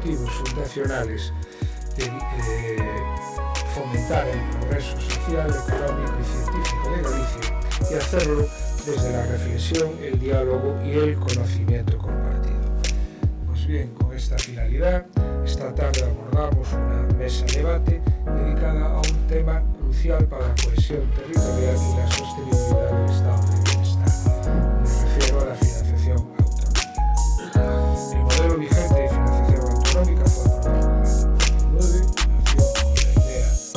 objetivos fundacionales de fomentar el progreso social, económico y científico de Galicia y hacerlo desde la reflexión, el diálogo y el conocimiento compartido. Pues bien, con esta finalidad, esta tarde abordamos una mesa de debate dedicada a un tema crucial para la cohesión territorial y la sostenibilidad del estado de bienestar. Me refiero a la financiación autonómica. El modelo vigente de financiación autonómica fue aprobado en 2009, nació con la idea de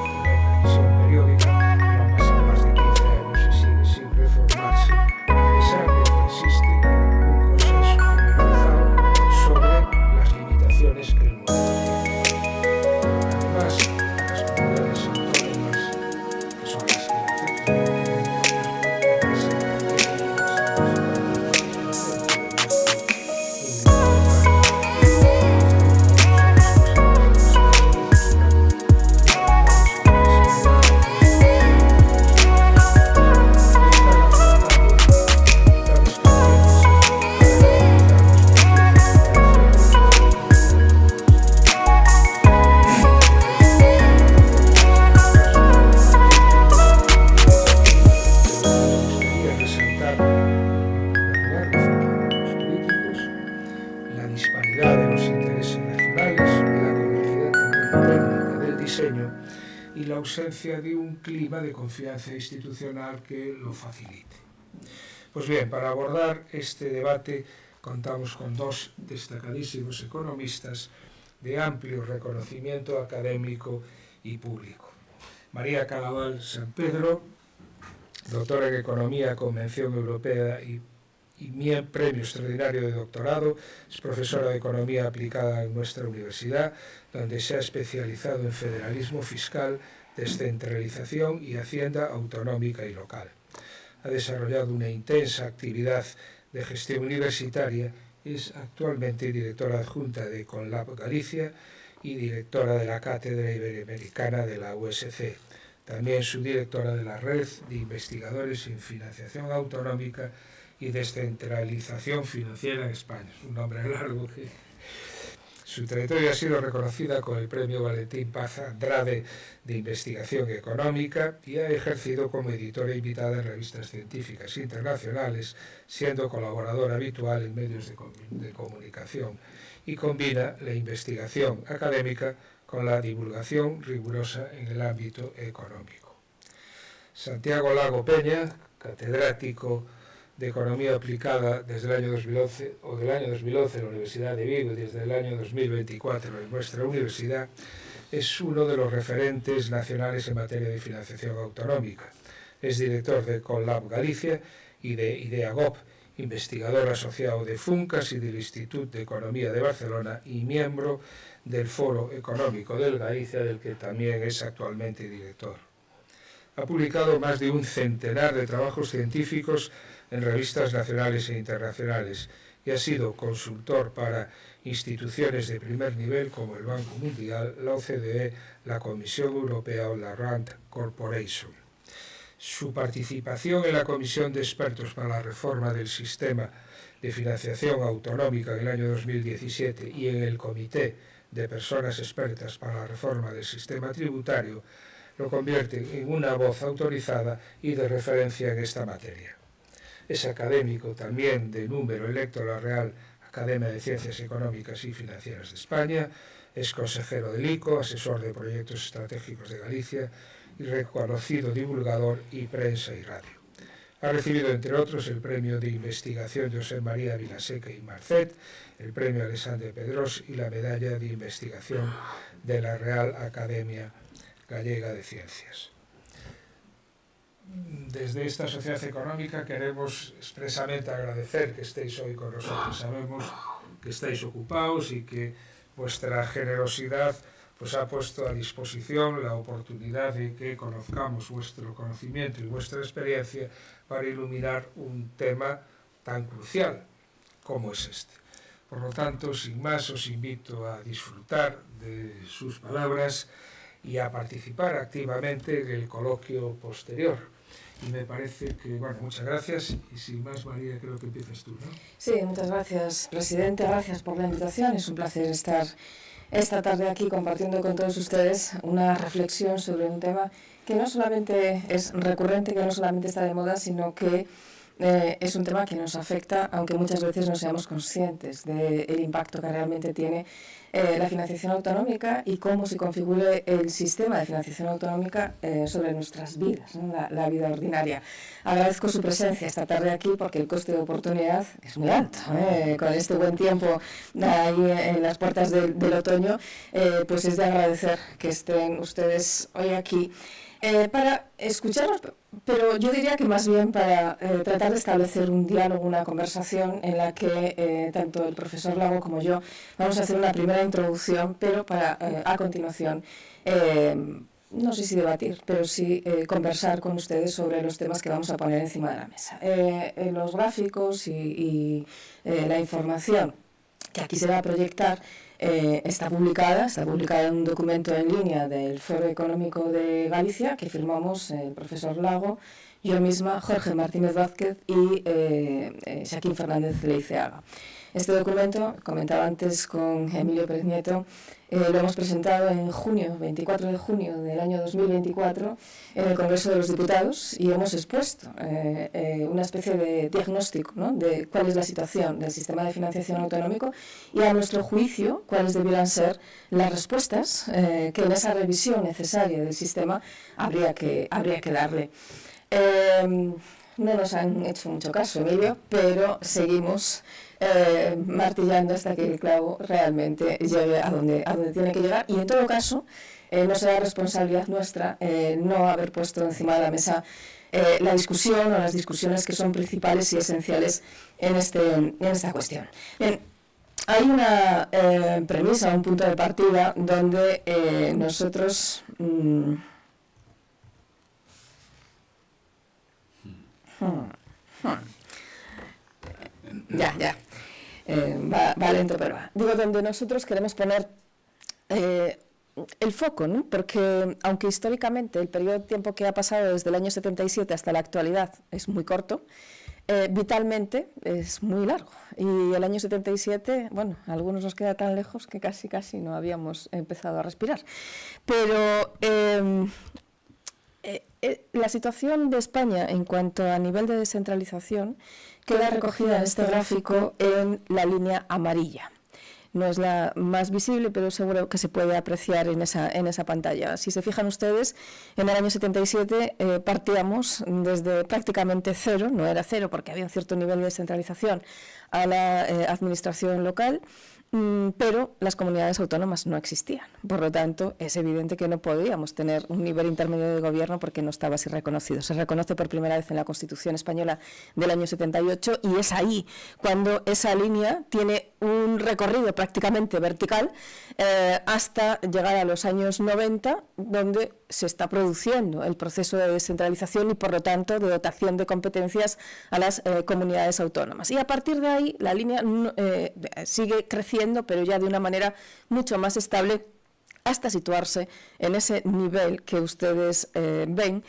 una revisión periódica, pero han pasado más de 15 años y sigue sin reformarse, a pesar de que existe un consenso generalizado sobre las limitaciones que el modelo tiene. Además, las comunidades autónomas, que son las que afectan y la ausencia de un clima de confianza institucional que lo facilite. Pues bien, para abordar este debate contamos con dos destacadísimos economistas de amplio reconocimiento académico y público. María Cadaval Sampedro, doctora en Economía con mención europea y premio extraordinario de doctorado, es profesora de Economía aplicada en nuestra universidad, donde se ha especializado en federalismo fiscal, descentralización y hacienda autonómica y local. Ha desarrollado una intensa actividad de gestión universitaria, es actualmente directora adjunta de Conlab Galicia y directora de la Cátedra Iberoamericana de la USC, también subdirectora de la Red de Investigadores en Financiación Autonómica y Descentralización Financiera en España. Es un nombre largo que... Su trayectoria ha sido reconocida con el Premio Valentín Paz Andrade de Investigación Económica y ha ejercido como editora invitada en revistas científicas internacionales, siendo colaboradora habitual en medios de comunicación, y combina la investigación académica con la divulgación rigurosa en el ámbito económico. Santiago Lago Peña, catedrático de Economía Aplicada desde el año 2011 o del año 2011 en la Universidad de Vigo y desde el año 2024 en nuestra universidad, es uno de los referentes nacionales en materia de financiación autonómica. Es director de Conlab Galicia y de IDEAGOP, investigador asociado de FUNCAS y del Instituto de Economía de Barcelona y miembro del Foro Económico del Galicia, del que también es actualmente director. Ha publicado más de un centenar de trabajos científicos en revistas nacionales e internacionales y ha sido consultor para instituciones de primer nivel como el Banco Mundial, la OCDE, la Comisión Europea o la RAND Corporation. Su participación en la Comisión de Expertos para la Reforma del Sistema de Financiación Autonómica en el año 2017 y en el Comité de Personas Expertas para la Reforma del Sistema Tributario lo convierte en una voz autorizada y de referencia en esta materia. Es académico también de número electo a la Real Academia de Ciencias Económicas y Financieras de España, es consejero del ICO, asesor de proyectos estratégicos de Galicia y reconocido divulgador y prensa y radio. Ha recibido, entre otros, el Premio de Investigación José María Vilaseca y Marcet, el Premio Alexandre Pedrós y la Medalla de Investigación de la Real Academia Gallega de Ciencias. Desde esta sociedad económica queremos expresamente agradecer que estéis hoy con nosotros. Sabemos que estáis ocupados y que vuestra generosidad pues ha puesto a disposición la oportunidad de que conozcamos vuestro conocimiento y vuestra experiencia para iluminar un tema tan crucial como es este. Por lo tanto, sin más, os invito a disfrutar de sus palabras y a participar activamente en el coloquio posterior. y me parece que, bueno, muchas gracias, y sin más, María, creo que empiezas tú, ¿no? Sí, muchas gracias, presidente, gracias por la invitación, es un placer estar esta tarde aquí compartiendo con todos ustedes una reflexión sobre un tema que no solamente es recurrente, que no solamente está de moda, sino que es un tema que nos afecta, aunque muchas veces no seamos conscientes del impacto que realmente tiene la financiación autonómica y cómo se configure el sistema de financiación autonómica sobre nuestras vidas, ¿no? La vida ordinaria. Agradezco su presencia esta tarde aquí porque el coste de oportunidad es muy alto. Con este buen tiempo ahí en las puertas del otoño, pues es de agradecer que estén ustedes hoy aquí. Para escucharnos, pero yo diría que más bien para tratar de establecer un diálogo, una conversación en la que tanto el profesor Lago como yo vamos a hacer una primera introducción, pero para a continuación, no sé si debatir, pero sí conversar con ustedes sobre los temas que vamos a poner encima de la mesa. Los gráficos y la información que aquí se va a proyectar está publicada en un documento en línea del Foro Económico de Galicia que firmamos el profesor Lago, yo misma, Jorge Martínez Vázquez y Joaquín Fernández Leiceaga. Este documento, comentaba antes con Emilio Pérez Nieto, lo hemos presentado en junio, 24 de junio del año 2024, en el Congreso de los Diputados y hemos expuesto una especie de diagnóstico, ¿no?, de cuál es la situación del sistema de financiación autonómico y, a nuestro juicio, cuáles debieran ser las respuestas que en esa revisión necesaria del sistema habría que darle. No nos han hecho mucho caso, Emilio, pero seguimos martillando hasta que el clavo realmente llegue a donde tiene que llegar, y en todo caso no será responsabilidad nuestra no haber puesto encima de la mesa la discusión o las discusiones que son principales y esenciales en esta cuestión. Bien, hay una premisa, un punto de partida donde nosotros va lento, pero va. Digo, donde nosotros queremos poner el foco, ¿no? Porque aunque históricamente el periodo de tiempo que ha pasado desde el año 77 hasta la actualidad es muy corto, vitalmente es muy largo. Y el año 77, bueno, a algunos nos queda tan lejos que casi no habíamos empezado a respirar. Pero la situación de España en cuanto a nivel de descentralización queda recogida en este gráfico en la línea amarilla. No es la más visible, pero seguro que se puede apreciar en esa pantalla. Si se fijan ustedes, en el año 77 partíamos desde prácticamente cero, no era cero porque había un cierto nivel de descentralización a la administración local, pero las comunidades autónomas no existían. Por lo tanto, es evidente que no podíamos tener un nivel intermedio de gobierno porque no estaba así reconocido. Se reconoce por primera vez en la Constitución española del año 78 y es ahí cuando esa línea tiene un recorrido prácticamente vertical hasta llegar a los años 90, donde se está produciendo el proceso de descentralización y, por lo tanto, de dotación de competencias a las comunidades autónomas. Y a partir de ahí, la línea sigue creciendo, pero ya de una manera mucho más estable, hasta situarse en ese nivel que ustedes ven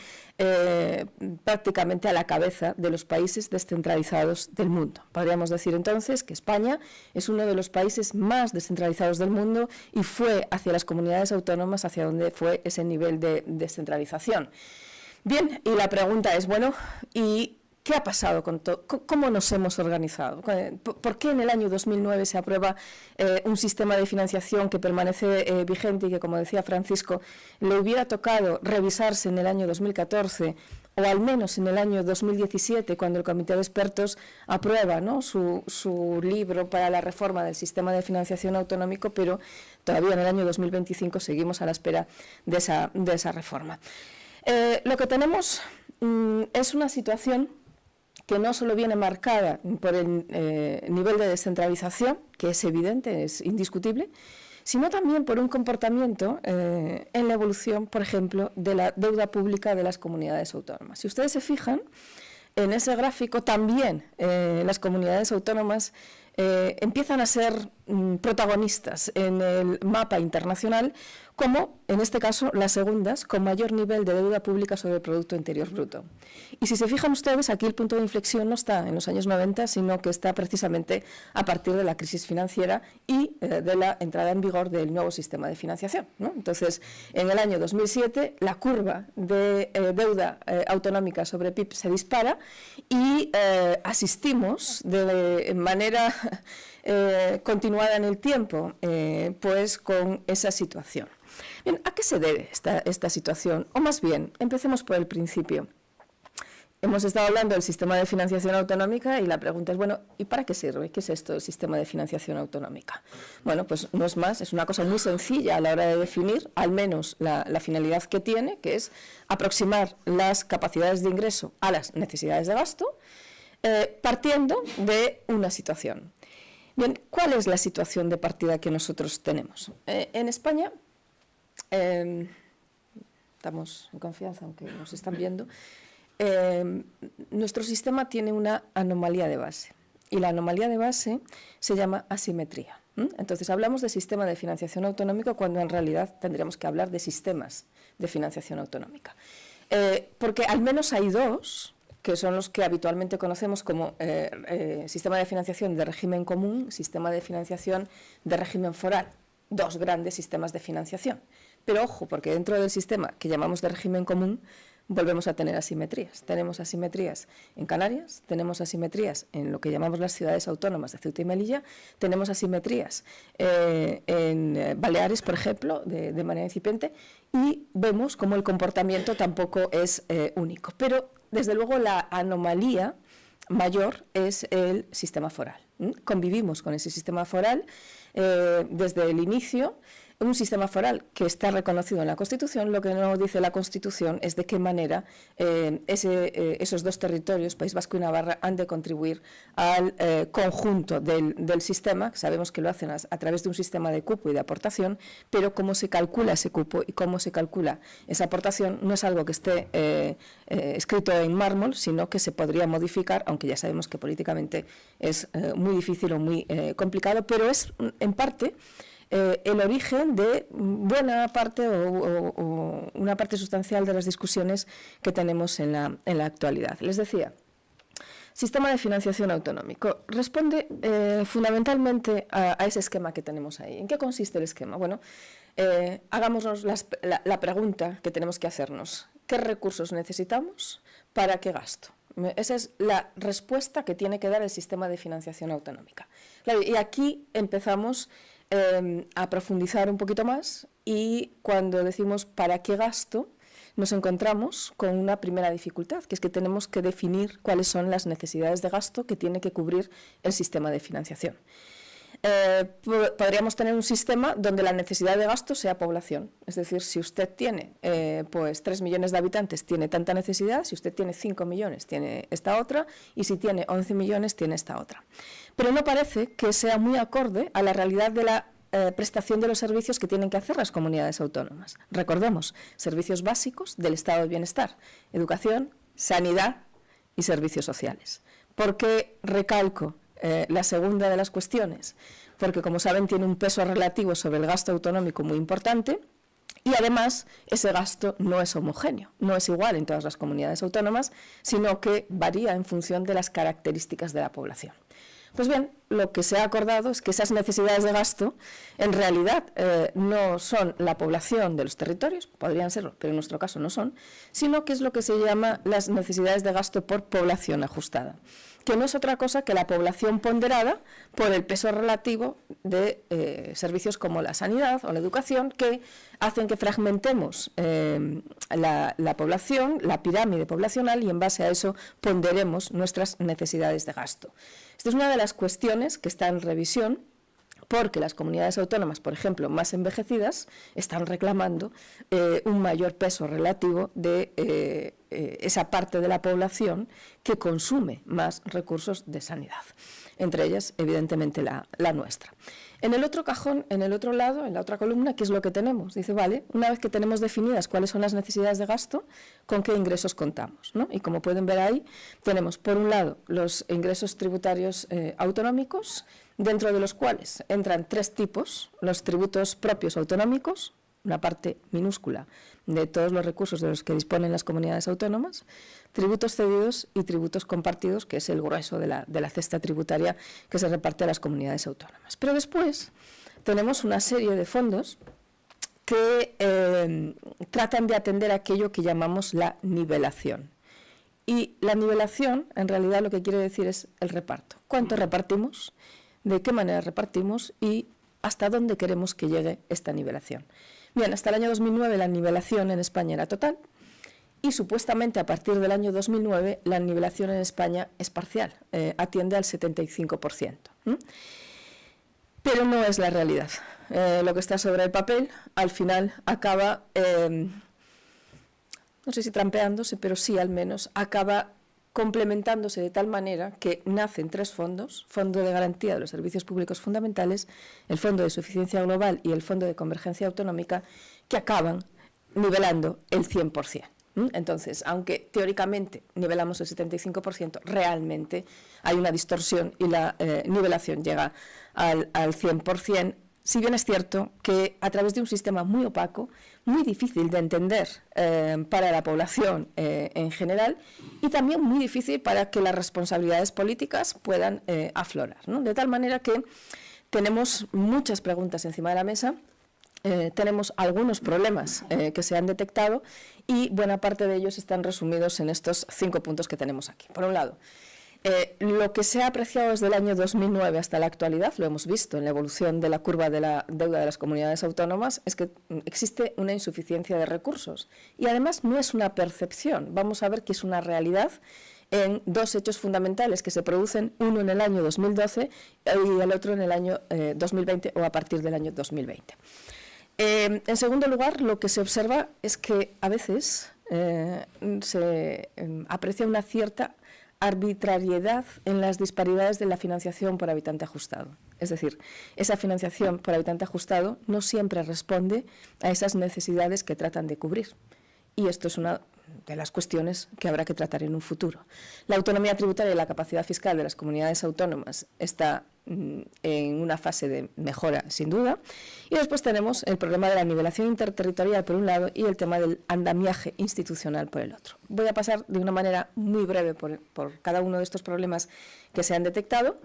prácticamente a la cabeza de los países descentralizados del mundo. Podríamos decir entonces que España es uno de los países más descentralizados del mundo y fue hacia las comunidades autónomas hacia donde fue ese nivel de descentralización. Bien, y la pregunta es, bueno, ¿y qué ha pasado con todo? ¿Cómo nos hemos organizado? ¿Por qué en el año 2009 se aprueba un sistema de financiación que permanece vigente y que, como decía Francisco, le hubiera tocado revisarse en el año 2014 o al menos en el año 2017, cuando el Comité de Expertos aprueba, ¿no?, su libro para la reforma del sistema de financiación autonómico, pero todavía en el año 2025 seguimos a la espera de esa reforma? Lo que tenemos es una situación que no solo viene marcada por el nivel de descentralización, que es evidente, es indiscutible, sino también por un comportamiento en la evolución, por ejemplo, de la deuda pública de las comunidades autónomas. Si ustedes se fijan, en ese gráfico también las comunidades autónomas empiezan a ser protagonistas en el mapa internacional como, en este caso, las segundas con mayor nivel de deuda pública sobre el Producto Interior Bruto. Y si se fijan ustedes, aquí el punto de inflexión no está en los años 90, sino que está precisamente a partir de la crisis financiera y de la entrada en vigor del nuevo sistema de financiación, ¿no? Entonces, en el año 2007, la curva de deuda autonómica sobre PIB se dispara y asistimos de manera continuada en el tiempo, pues con esa situación. Bien, ¿a qué se debe esta situación? O más bien, empecemos por el principio. Hemos estado hablando del sistema de financiación autonómica y la pregunta es, bueno, ¿y para qué sirve? ¿Qué es esto del sistema de financiación autonómica? Bueno, pues no es más, es una cosa muy sencilla a la hora de definir, al menos la finalidad que tiene, que es aproximar las capacidades de ingreso a las necesidades de gasto, partiendo de una situación. Bien, ¿cuál es la situación de partida que nosotros tenemos? En España, estamos en confianza, aunque nos están viendo, nuestro sistema tiene una anomalía de base, y la anomalía de base se llama asimetría. Entonces, hablamos de sistema de financiación autonómica cuando en realidad tendríamos que hablar de sistemas de financiación autonómica. Porque al menos hay dos, que son los que habitualmente conocemos como sistema de financiación de régimen común, sistema de financiación de régimen foral, dos grandes sistemas de financiación. Pero ojo, porque dentro del sistema que llamamos de régimen común volvemos a tener asimetrías. Tenemos asimetrías en Canarias, tenemos asimetrías en lo que llamamos las ciudades autónomas de Ceuta y Melilla, tenemos asimetrías en Baleares, por ejemplo, de manera incipiente, y vemos cómo el comportamiento tampoco es único. Pero, desde luego, la anomalía mayor es el sistema foral. Convivimos con ese sistema foral desde el inicio. Un sistema foral que está reconocido en la Constitución. Lo que no dice la Constitución es de qué manera esos dos territorios, País Vasco y Navarra, han de contribuir al conjunto del sistema. Sabemos que lo hacen a través de un sistema de cupo y de aportación, pero cómo se calcula ese cupo y cómo se calcula esa aportación no es algo que esté escrito en mármol, sino que se podría modificar, aunque ya sabemos que políticamente es muy difícil o muy complicado, pero es en parte el origen de buena parte o una parte sustancial de las discusiones que tenemos en la actualidad. Les decía, sistema de financiación autonómico responde fundamentalmente a ese esquema que tenemos ahí. ¿En qué consiste el esquema? Bueno, hagámonos la pregunta que tenemos que hacernos. ¿Qué recursos necesitamos? ¿Para qué gasto? Esa es la respuesta que tiene que dar el sistema de financiación autonómica. Claro, y aquí empezamos a profundizar un poquito más, y cuando decimos ¿para qué gasto?, nos encontramos con una primera dificultad, que es que tenemos que definir cuáles son las necesidades de gasto que tiene que cubrir el sistema de financiación. Podríamos tener un sistema donde la necesidad de gasto sea población, es decir, si usted tiene pues 3 millones de habitantes tiene tanta necesidad, si usted tiene 5 millones tiene esta otra, y si tiene 11 millones tiene esta otra. Pero no parece que sea muy acorde a la realidad de la prestación de los servicios que tienen que hacer las comunidades autónomas. Recordemos, servicios básicos del estado de bienestar, educación, sanidad y servicios sociales. ¿Por qué recalco la segunda de las cuestiones? Porque, como saben, tiene un peso relativo sobre el gasto autonómico muy importante, y además ese gasto no es homogéneo, no es igual en todas las comunidades autónomas, sino que varía en función de las características de la población. Pues bien, lo que se ha acordado es que esas necesidades de gasto en realidad no son la población de los territorios, podrían serlo, pero en nuestro caso no son, sino que es lo que se llama las necesidades de gasto por población ajustada, que no es otra cosa que la población ponderada por el peso relativo de servicios como la sanidad o la educación, que hacen que fragmentemos la población, la pirámide poblacional, y en base a eso ponderemos nuestras necesidades de gasto. Esta es una de las cuestiones que está en revisión, porque las comunidades autónomas, por ejemplo, más envejecidas, están reclamando un mayor peso relativo de esa parte de la población que consume más recursos de sanidad, entre ellas, evidentemente, la nuestra. En el otro cajón, en el otro lado, en la otra columna, ¿qué es lo que tenemos? Dice, vale, una vez que tenemos definidas cuáles son las necesidades de gasto, ¿con qué ingresos contamos?, ¿no? Y como pueden ver ahí, tenemos, por un lado, los ingresos tributarios autonómicos, dentro de los cuales entran 3 tipos: los tributos propios autonómicos, una parte minúscula de todos los recursos de los que disponen las comunidades autónomas, tributos cedidos y tributos compartidos, que es el grueso de la cesta tributaria que se reparte a las comunidades autónomas. Pero después tenemos una serie de fondos que tratan de atender aquello que llamamos la nivelación. Y la nivelación, en realidad, lo que quiere decir es el reparto. ¿Cuánto repartimos? ¿De qué manera repartimos? Y ¿hasta dónde queremos que llegue esta nivelación? Bien, hasta el año 2009 la nivelación en España era total y supuestamente a partir del año 2009 la nivelación en España es parcial, atiende al 75%. Pero no es la realidad. Lo que está sobre el papel al final acaba, no sé si trampeándose, pero sí al menos acaba complementándose de tal manera que nacen 3 fondos: Fondo de Garantía de los Servicios Públicos Fundamentales, el Fondo de Suficiencia Global y el Fondo de Convergencia Autonómica, que acaban nivelando el 100%. Entonces, aunque teóricamente nivelamos el 75%, realmente hay una distorsión y la nivelación llega al 100%, si bien es cierto que a través de un sistema muy opaco, muy difícil de entender para la población en general, y también muy difícil para que las responsabilidades políticas puedan aflorar, ¿no? De tal manera que tenemos muchas preguntas encima de la mesa, tenemos algunos problemas que se han detectado y buena parte de ellos están resumidos en estos 5 puntos que tenemos aquí. Por un lado, lo que se ha apreciado desde el año 2009 hasta la actualidad, lo hemos visto en la evolución de la curva de la deuda de las comunidades autónomas, es que existe una insuficiencia de recursos. Y además no es una percepción, vamos a ver que es una realidad en 2 hechos fundamentales que se producen, uno en el año 2012 y el otro en el año 2020 o a partir del año 2020. En segundo lugar, lo que se observa es que a veces se aprecia una cierta arbitrariedad en las disparidades de la financiación por habitante ajustado. Es decir, esa financiación por habitante ajustado no siempre responde a esas necesidades que tratan de cubrir. Y esto es una de las cuestiones que habrá que tratar en un futuro. La autonomía tributaria y la capacidad fiscal de las comunidades autónomas está en una fase de mejora, sin duda. Y después tenemos el problema de la nivelación interterritorial, por un lado, y el tema del andamiaje institucional, por el otro. Voy a pasar de una manera muy breve por cada uno de estos problemas que se han detectado,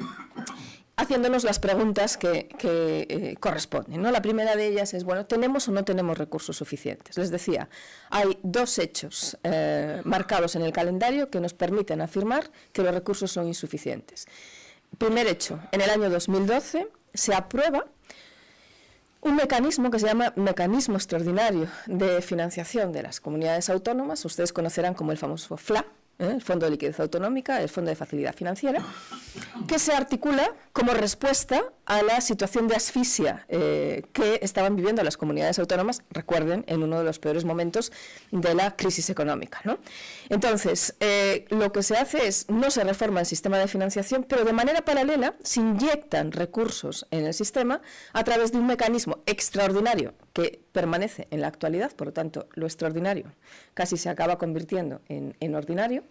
haciéndonos las preguntas que corresponden, ¿no? La primera de ellas es, bueno, ¿tenemos o no tenemos recursos suficientes? Les decía, hay 2 hechos marcados en el calendario que nos permiten afirmar que los recursos son insuficientes. Primer hecho, en el año 2012 se aprueba un mecanismo que se llama Mecanismo Extraordinario de Financiación de las Comunidades Autónomas. Ustedes conocerán como el famoso FLA, el Fondo de Liquidez Autonómica, el Fondo de Facilidad Financiera, que se articula como respuesta a la situación de asfixia que estaban viviendo las comunidades autónomas, recuerden, en uno de los peores momentos de la crisis económica, ¿no? Entonces, lo que se hace es, no se reforma el sistema de financiación, pero de manera paralela se inyectan recursos en el sistema a través de un mecanismo extraordinario que permanece en la actualidad, por lo tanto, lo extraordinario casi se acaba convirtiendo en ordinario,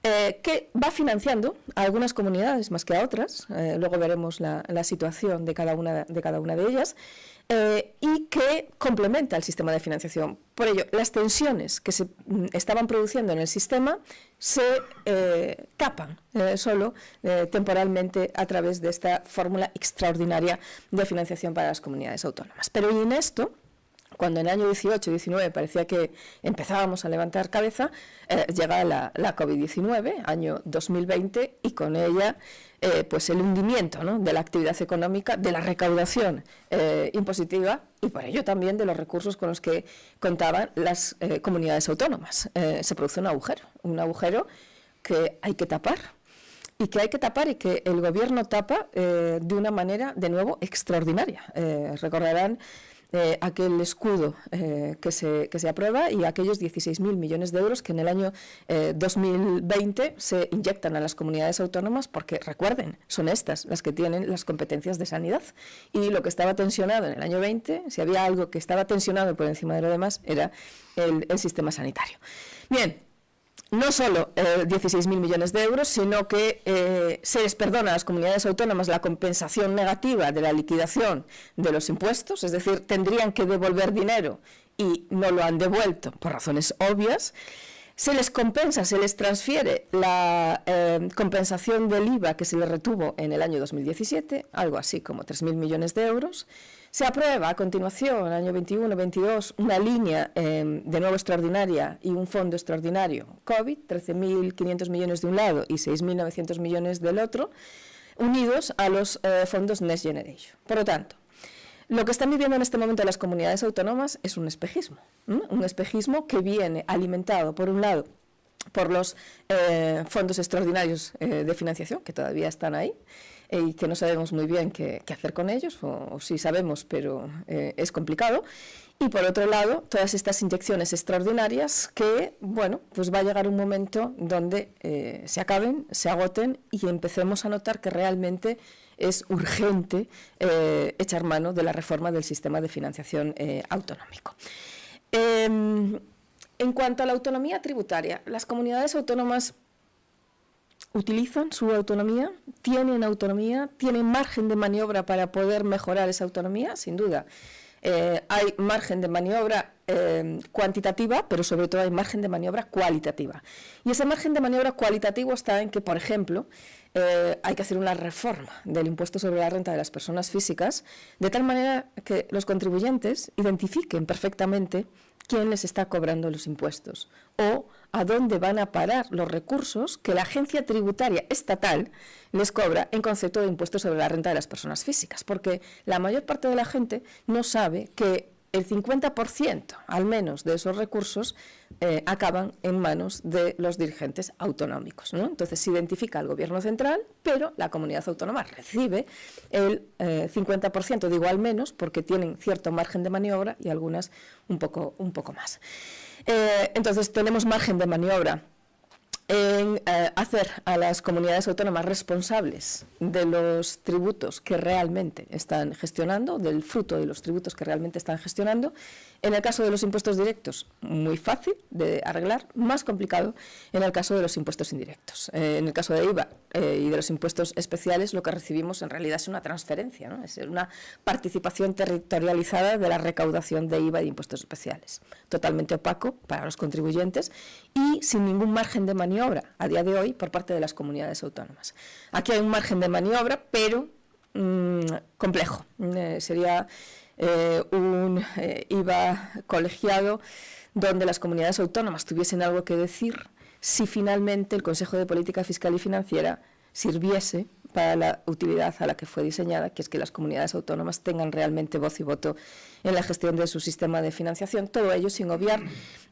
que va financiando a algunas comunidades más que a otras, luego veremos la situación de cada una de ellas, y que complementa el sistema de financiación. Por ello, las tensiones que se estaban produciendo en el sistema se tapan solo temporalmente a través de esta fórmula extraordinaria de financiación para las comunidades autónomas. Pero y en esto, cuando en el año 18-19 parecía que empezábamos a levantar cabeza, llega la COVID-19, año 2020, y con ella pues el hundimiento, ¿no?, de la actividad económica, de la recaudación impositiva y por ello también de los recursos con los que contaban las comunidades autónomas. Se produce un agujero que hay que tapar. Y que el gobierno tapa de una manera, de nuevo, extraordinaria. Recordarán aquel escudo que se aprueba y aquellos 16.000 millones de euros que en el año 2020 se inyectan a las comunidades autónomas, porque recuerden, son estas las que tienen las competencias de sanidad, y lo que estaba tensionado en el año 20, si había algo que estaba tensionado por encima de lo demás, era el sistema sanitario. Bien, no solo 16.000 millones de euros, sino que se les perdona a las comunidades autónomas la compensación negativa de la liquidación de los impuestos, es decir, tendrían que devolver dinero y no lo han devuelto por razones obvias. Se les compensa, se les transfiere la compensación del IVA que se les retuvo en el año 2017, algo así como 3.000 millones de euros. Se aprueba a continuación, en el año 21-22, una línea de nuevo extraordinaria y un fondo extraordinario COVID, 13.500 millones de un lado y 6.900 millones del otro, unidos a los fondos Next Generation. Por lo tanto, lo que están viviendo en este momento las comunidades autónomas es un espejismo que viene alimentado, por un lado, por los fondos extraordinarios de financiación, que todavía están ahí, y que no sabemos muy bien qué hacer con ellos, o sí sabemos, pero es complicado. Y por otro lado, todas estas inyecciones extraordinarias que, bueno, pues va a llegar un momento donde se acaben, se agoten y empecemos a notar que realmente es urgente echar mano de la reforma del sistema de financiación autonómico. En cuanto a la autonomía tributaria, las comunidades autónomas utilizan su autonomía, tienen margen de maniobra para poder mejorar esa autonomía, sin duda. Hay margen de maniobra cuantitativa, pero sobre todo hay margen de maniobra cualitativa. Y ese margen de maniobra cualitativo está en que, por ejemplo, hay que hacer una reforma del impuesto sobre la renta de las personas físicas, de tal manera que los contribuyentes identifiquen perfectamente quién les está cobrando los impuestos o a dónde van a parar los recursos que la agencia tributaria estatal les cobra en concepto de impuesto sobre la renta de las personas físicas, porque la mayor parte de la gente no sabe que el 50% al menos de esos recursos acaban en manos de los dirigentes autonómicos, ¿no? Entonces se identifica al gobierno central, pero la comunidad autónoma recibe el 50%, digo al menos, porque tienen cierto margen de maniobra y algunas un poco más. Entonces tenemos margen de maniobra en hacer a las comunidades autónomas responsables de los tributos que realmente están gestionando, del fruto de los tributos que realmente están gestionando. En el caso de los impuestos directos, muy fácil de arreglar, más complicado en el caso de los impuestos indirectos. En el caso de IVA y de los impuestos especiales, lo que recibimos en realidad es una transferencia, ¿no? Es una participación territorializada de la recaudación de IVA y de impuestos especiales. Totalmente opaco para los contribuyentes y sin ningún margen de maniobra a día de hoy por parte de las comunidades autónomas. Aquí hay un margen de maniobra, pero complejo. Sería un IVA colegiado donde las comunidades autónomas tuviesen algo que decir si finalmente el Consejo de Política Fiscal y Financiera sirviese para la utilidad a la que fue diseñada, que es que las comunidades autónomas tengan realmente voz y voto en la gestión de su sistema de financiación, todo ello sin obviar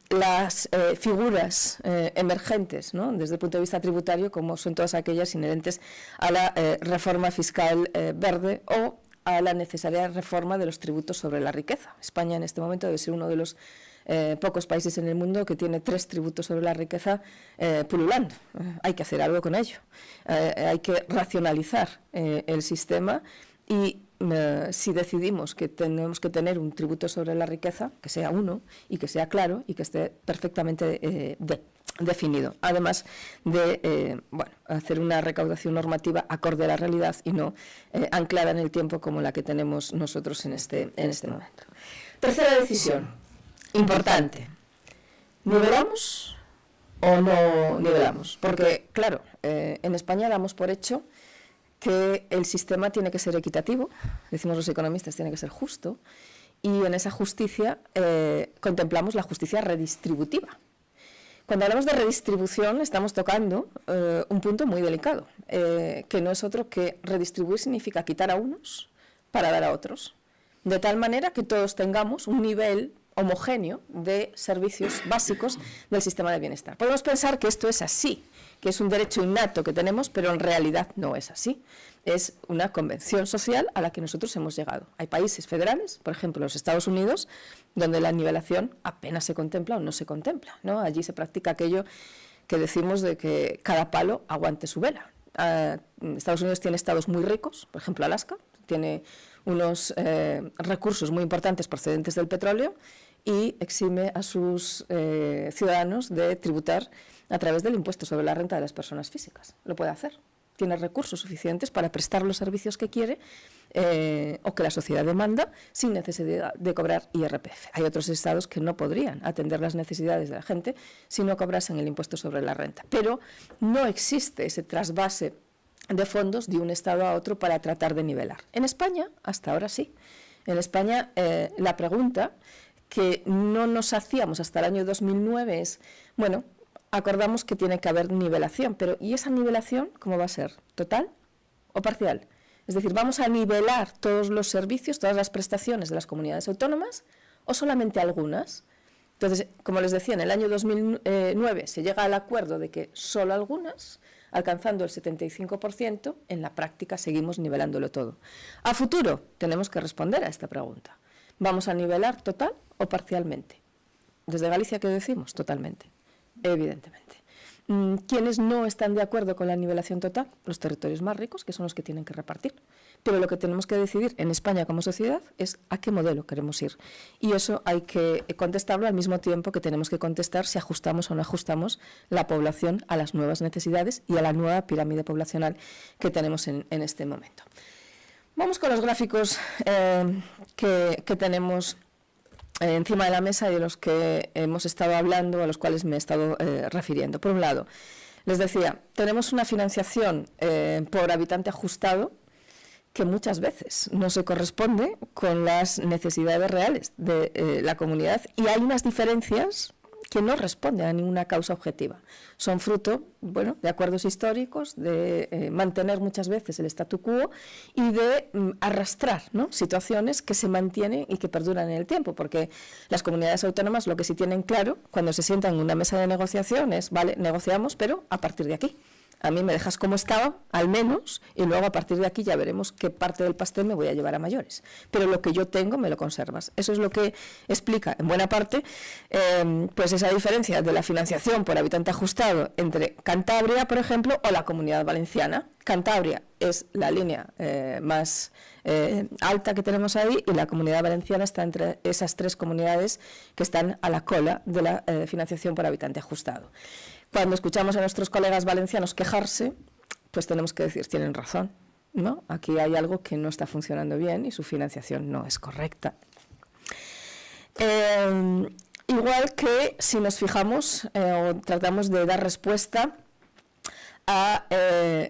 las figuras emergentes, ¿no?, desde el punto de vista tributario, como son todas aquellas inherentes a la reforma fiscal verde o a la necesaria reforma de los tributos sobre la riqueza. España en este momento debe ser uno de los pocos países en el mundo que tiene 3 tributos sobre la riqueza pululando. Hay que hacer algo con ello. Hay que racionalizar el sistema y si decidimos que tenemos que tener un tributo sobre la riqueza, que sea uno y que sea claro y que esté perfectamente definido, además de hacer una recaudación normativa acorde a la realidad y no anclada en el tiempo como la que tenemos nosotros en este momento. Tercera decisión, importante. ¿Nivelamos o no nivelamos? Porque, claro, en España damos por hecho que el sistema tiene que ser equitativo, decimos los economistas, tiene que ser justo, y en esa justicia contemplamos la justicia redistributiva. Cuando hablamos de redistribución estamos tocando un punto muy delicado, que no es otro que redistribuir significa quitar a unos para dar a otros, de tal manera que todos tengamos un nivel homogéneo de servicios básicos del sistema de bienestar. Podemos pensar que esto es así, que es un derecho innato que tenemos, pero en realidad no es así. Es una convención social a la que nosotros hemos llegado. Hay países federales, por ejemplo los Estados Unidos, donde la nivelación apenas se contempla o no se contempla, ¿no? Allí se practica aquello que decimos de que cada palo aguante su vela. Estados Unidos tiene estados muy ricos, por ejemplo Alaska, tiene unos recursos muy importantes procedentes del petróleo y exime a sus ciudadanos de tributar a través del impuesto sobre la renta de las personas físicas. Lo puede hacer. Tiene recursos suficientes para prestar los servicios que quiere o que la sociedad demanda sin necesidad de cobrar IRPF. Hay otros estados que no podrían atender las necesidades de la gente si no cobrasen el impuesto sobre la renta. Pero no existe ese trasvase de fondos de un estado a otro para tratar de nivelar. En España, hasta ahora sí. En España, la pregunta que no nos hacíamos hasta el año 2009 es, bueno, acordamos que tiene que haber nivelación, pero ¿y esa nivelación cómo va a ser? ¿Total o parcial? Es decir, ¿vamos a nivelar todos los servicios, todas las prestaciones de las comunidades autónomas o solamente algunas? Entonces, como les decía, en el año 2009 se llega al acuerdo de que solo algunas, alcanzando el 75%, en la práctica seguimos nivelándolo todo. A futuro tenemos que responder a esta pregunta. ¿Vamos a nivelar total o parcialmente? Desde Galicia, ¿qué decimos? Totalmente. Evidentemente. ¿Quiénes no están de acuerdo con la nivelación total? Los territorios más ricos, que son los que tienen que repartir. Pero lo que tenemos que decidir en España como sociedad es a qué modelo queremos ir. Y eso hay que contestarlo al mismo tiempo que tenemos que contestar si ajustamos o no ajustamos la población a las nuevas necesidades y a la nueva pirámide poblacional que tenemos en este momento. Vamos con los gráficos que tenemos encima de la mesa y de los que hemos estado hablando, a los cuales me he estado refiriendo. Por un lado, les decía, tenemos una financiación por habitante ajustado que muchas veces no se corresponde con las necesidades reales de la comunidad y hay unas diferencias que no responden a ninguna causa objetiva. Son fruto, bueno, de acuerdos históricos, de mantener muchas veces el statu quo y de arrastrar, ¿no?, situaciones que se mantienen y que perduran en el tiempo, porque las comunidades autónomas lo que sí tienen claro cuando se sientan en una mesa de negociación es, vale, negociamos, pero a partir de aquí. A mí me dejas como estaba, al menos, y luego a partir de aquí ya veremos qué parte del pastel me voy a llevar a mayores. Pero lo que yo tengo me lo conservas. Eso es lo que explica, en buena parte, pues esa diferencia de la financiación por habitante ajustado entre Cantabria, por ejemplo, o la Comunidad Valenciana. Cantabria es la línea más alta que tenemos ahí y la Comunidad Valenciana está entre esas tres comunidades que están a la cola de la financiación por habitante ajustado. Cuando escuchamos a nuestros colegas valencianos quejarse, pues tenemos que decir, tienen razón, ¿no? Aquí hay algo que no está funcionando bien y su financiación no es correcta. Igual que si nos fijamos o tratamos de dar respuesta a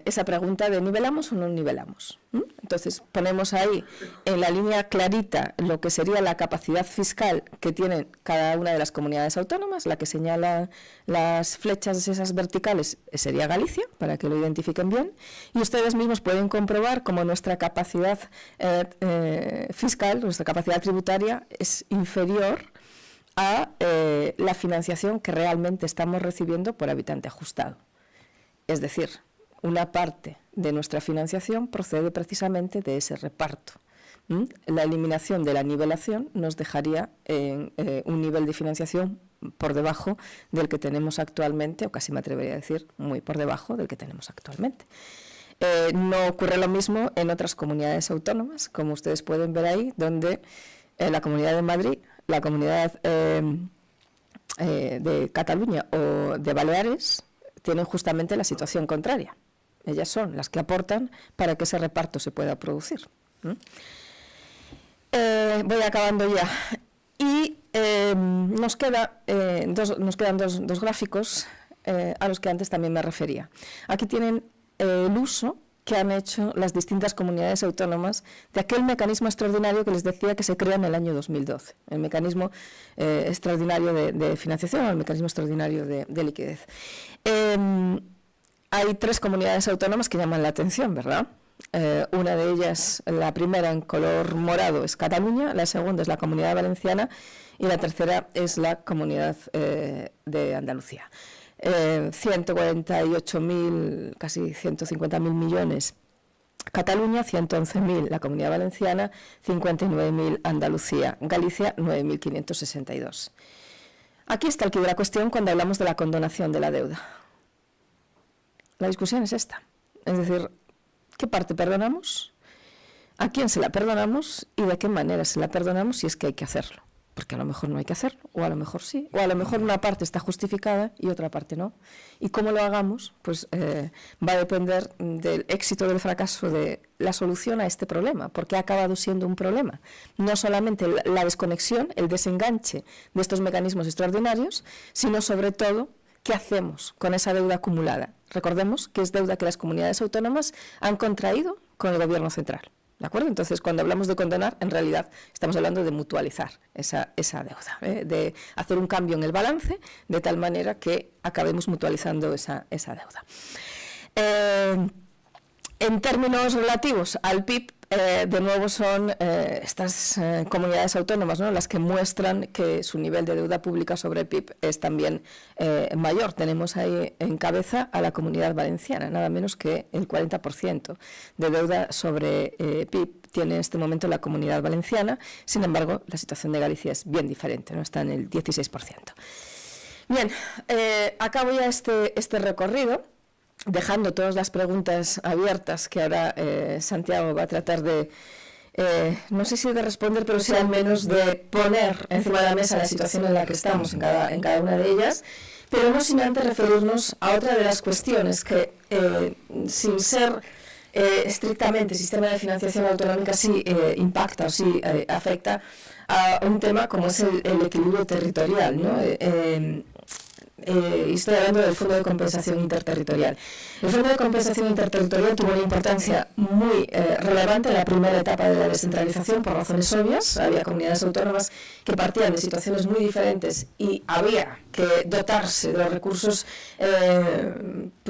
esa pregunta de ¿nivelamos o no nivelamos? Entonces ponemos ahí en la línea clarita lo que sería la capacidad fiscal que tienen cada una de las comunidades autónomas, la que señala las flechas esas verticales sería Galicia, para que lo identifiquen bien, y ustedes mismos pueden comprobar cómo nuestra capacidad fiscal, nuestra capacidad tributaria es inferior a la financiación que realmente estamos recibiendo por habitante ajustado. Es decir, una parte de nuestra financiación procede precisamente de ese reparto. La eliminación de la nivelación nos dejaría en un nivel de financiación por debajo del que tenemos actualmente, o casi me atrevería a decir muy por debajo del que tenemos actualmente. No ocurre lo mismo en otras comunidades autónomas, como ustedes pueden ver ahí, donde la Comunidad de Madrid, la Comunidad de Cataluña o de Baleares tienen justamente la situación contraria. Ellas son las que aportan para que ese reparto se pueda producir. Voy acabando ya. Y nos quedan dos gráficos a los que antes también me refería. Aquí tienen el uso que han hecho las distintas comunidades autónomas de aquel mecanismo extraordinario que les decía que se crea en el año 2012, el mecanismo extraordinario de financiación o el mecanismo extraordinario de liquidez. Hay tres comunidades autónomas que llaman la atención, ¿verdad? Una de ellas, la primera en color morado, es Cataluña, la segunda es la Comunidad Valenciana y la tercera es la Comunidad de Andalucía. 148.000, casi 150.000 millones Cataluña, 111.000 la Comunidad Valenciana, 59.000 Andalucía, Galicia 9.562. Aquí está el quid de la cuestión cuando hablamos de la condonación de la deuda. La discusión es esta, es decir, ¿qué parte perdonamos? ¿A quién se la perdonamos? ¿Y de qué manera se la perdonamos si es que hay que hacerlo? Porque a lo mejor no hay que hacerlo, o a lo mejor sí, o a lo mejor una parte está justificada y otra parte no. Y cómo lo hagamos, pues va a depender del éxito o del fracaso de la solución a este problema, porque ha acabado siendo un problema. No solamente la desconexión, el desenganche de estos mecanismos extraordinarios, sino sobre todo, ¿qué hacemos con esa deuda acumulada? Recordemos que es deuda que las comunidades autónomas han contraído con el Gobierno central. ¿De acuerdo? Entonces, cuando hablamos de condonar, en realidad estamos hablando de mutualizar esa deuda, de hacer un cambio en el balance, de tal manera que acabemos mutualizando esa deuda. En términos relativos al PIB, de nuevo son estas comunidades autónomas, ¿no?, las que muestran que su nivel de deuda pública sobre el PIB es también mayor. Tenemos ahí en cabeza a la Comunidad Valenciana, nada menos que el 40% de deuda sobre PIB tiene en este momento la Comunidad Valenciana. Sin embargo, la situación de Galicia es bien diferente, ¿no?, está en el 16%. Bien, acabo ya este recorrido, dejando todas las preguntas abiertas que ahora Santiago va a tratar de, no sé si de responder, pero sí al menos de poner encima de la mesa la situación en la que estamos en cada una de ellas, pero no sin antes referirnos a otra de las cuestiones que, sin ser estrictamente sistema de financiación autonómica, sí impacta o sí afecta a un tema como es el equilibrio territorial, ¿no? Estoy hablando del Fondo de Compensación Interterritorial. El Fondo de Compensación Interterritorial tuvo una importancia muy relevante en la primera etapa de la descentralización por razones obvias. Había comunidades autónomas que partían de situaciones muy diferentes y había que dotarse de los recursos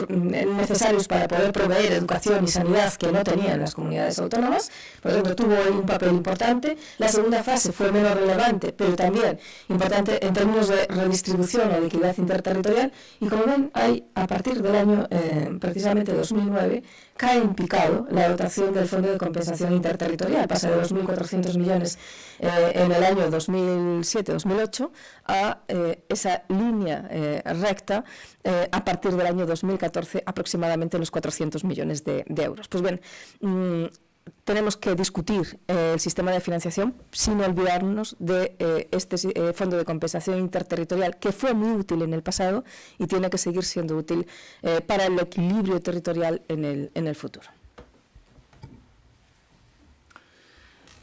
necesarios para poder proveer educación y sanidad que no tenían las comunidades autónomas. Por lo tanto, tuvo ahí un papel importante. La segunda fase fue menos relevante, pero también importante en términos de redistribución o de equidad interterritorial. Y como ven, a partir del año precisamente 2009, cae en picado la dotación del Fondo de Compensación Interterritorial. Pasa de 2.400 millones en el año 2007-2008 a esa línea recta a partir del año 2014, aproximadamente los 400 millones de euros. Pues bien, tenemos que discutir el sistema de financiación sin olvidarnos de este Fondo de Compensación Interterritorial, que fue muy útil en el pasado y tiene que seguir siendo útil para el equilibrio territorial en el futuro.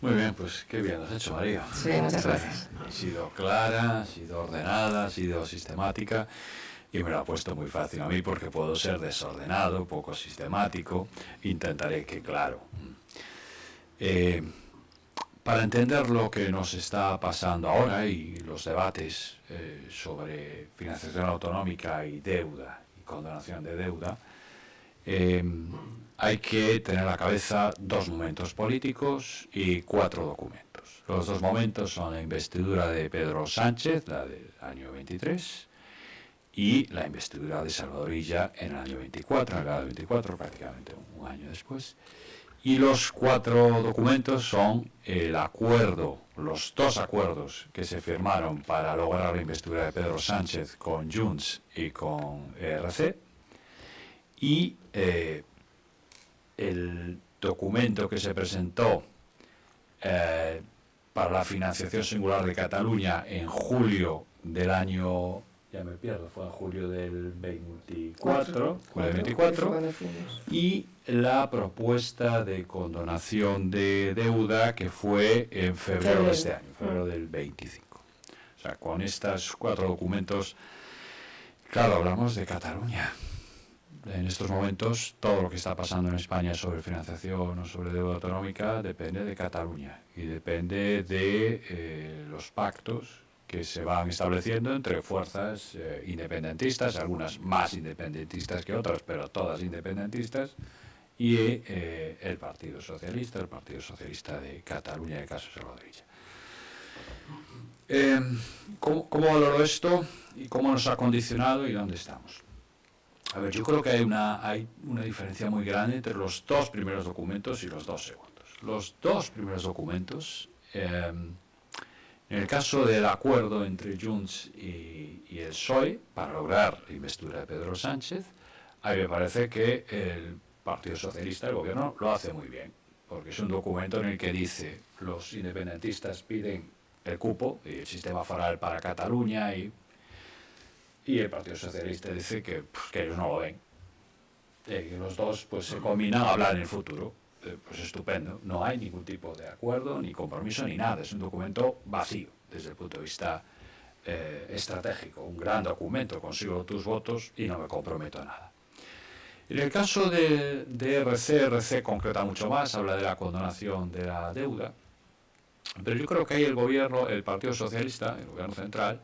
Muy bien, pues qué bien lo has hecho, María. Sí, muchas gracias. Ha sido clara, ha sido ordenada, ha sido sistemática y me lo ha puesto muy fácil a mí porque puedo ser desordenado, poco sistemático. Intentaré que, claro, para entender lo que nos está pasando ahora y los debates sobre financiación autonómica y deuda y condonación de deuda, hay que tener en la cabeza dos momentos políticos y 4 documentos. Los dos momentos son la investidura de Pedro Sánchez, la del año 23, y la investidura de Salvador Illa en el año 24, en el grado 24, prácticamente un año después. Y los 4 documentos son el acuerdo, los 2 acuerdos que se firmaron para lograr la investidura de Pedro Sánchez con Junts y con ERC, y el documento que se presentó para la financiación singular de Cataluña en julio del año, ya me pierdo, fue en julio del 24, y la propuesta de condonación de deuda que fue en febrero de este año, febrero del 25. O sea, con estos 4 documentos, claro, hablamos de Cataluña. En estos momentos, todo lo que está pasando en España sobre financiación o sobre deuda autonómica depende de Cataluña y depende de los pactos que se van estableciendo entre fuerzas independentistas, algunas más independentistas que otras, pero todas independentistas, y el Partido Socialista de Cataluña, en el caso de Salvador Illa. ¿Cómo valoro esto y cómo nos ha condicionado y dónde estamos? A ver, yo creo que hay una diferencia muy grande entre los dos primeros documentos y los dos segundos. Los dos primeros documentos, en el caso del acuerdo entre Junts y el PSOE para lograr la investidura de Pedro Sánchez, a mí me parece que el Partido Socialista, el gobierno, lo hace muy bien, porque es un documento en el que dice los independentistas piden el cupo y el sistema foral para Cataluña y el Partido Socialista dice que ellos no lo ven. Que los dos pues se combinan a hablar en el futuro. Pues estupendo. No hay ningún tipo de acuerdo, ni compromiso, ni nada. Es un documento vacío desde el punto de vista estratégico. Un gran documento, consigo tus votos y no me comprometo a nada. En el caso de RC concreta mucho más, habla de la condonación de la deuda. Pero yo creo que ahí el gobierno, el Partido Socialista, el gobierno central,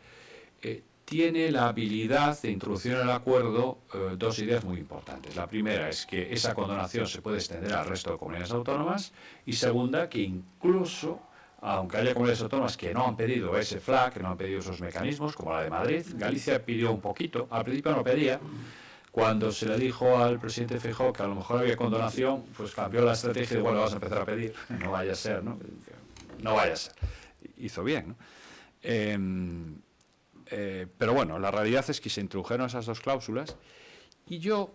tiene la habilidad de introducir en el acuerdo dos ideas muy importantes. La primera es que esa condonación se puede extender al resto de comunidades autónomas y segunda, que incluso, aunque haya comunidades autónomas que no han pedido ese FLAC, que no han pedido esos mecanismos, como la de Madrid, Galicia pidió un poquito, al principio no pedía. Cuando se le dijo al presidente Feijóo que a lo mejor había condonación, pues cambió la estrategia y bueno, vamos a empezar a pedir. No vaya a ser, ¿no? No vaya a ser. Hizo bien, ¿no? Pero bueno, la realidad es que se introdujeron esas dos cláusulas y yo,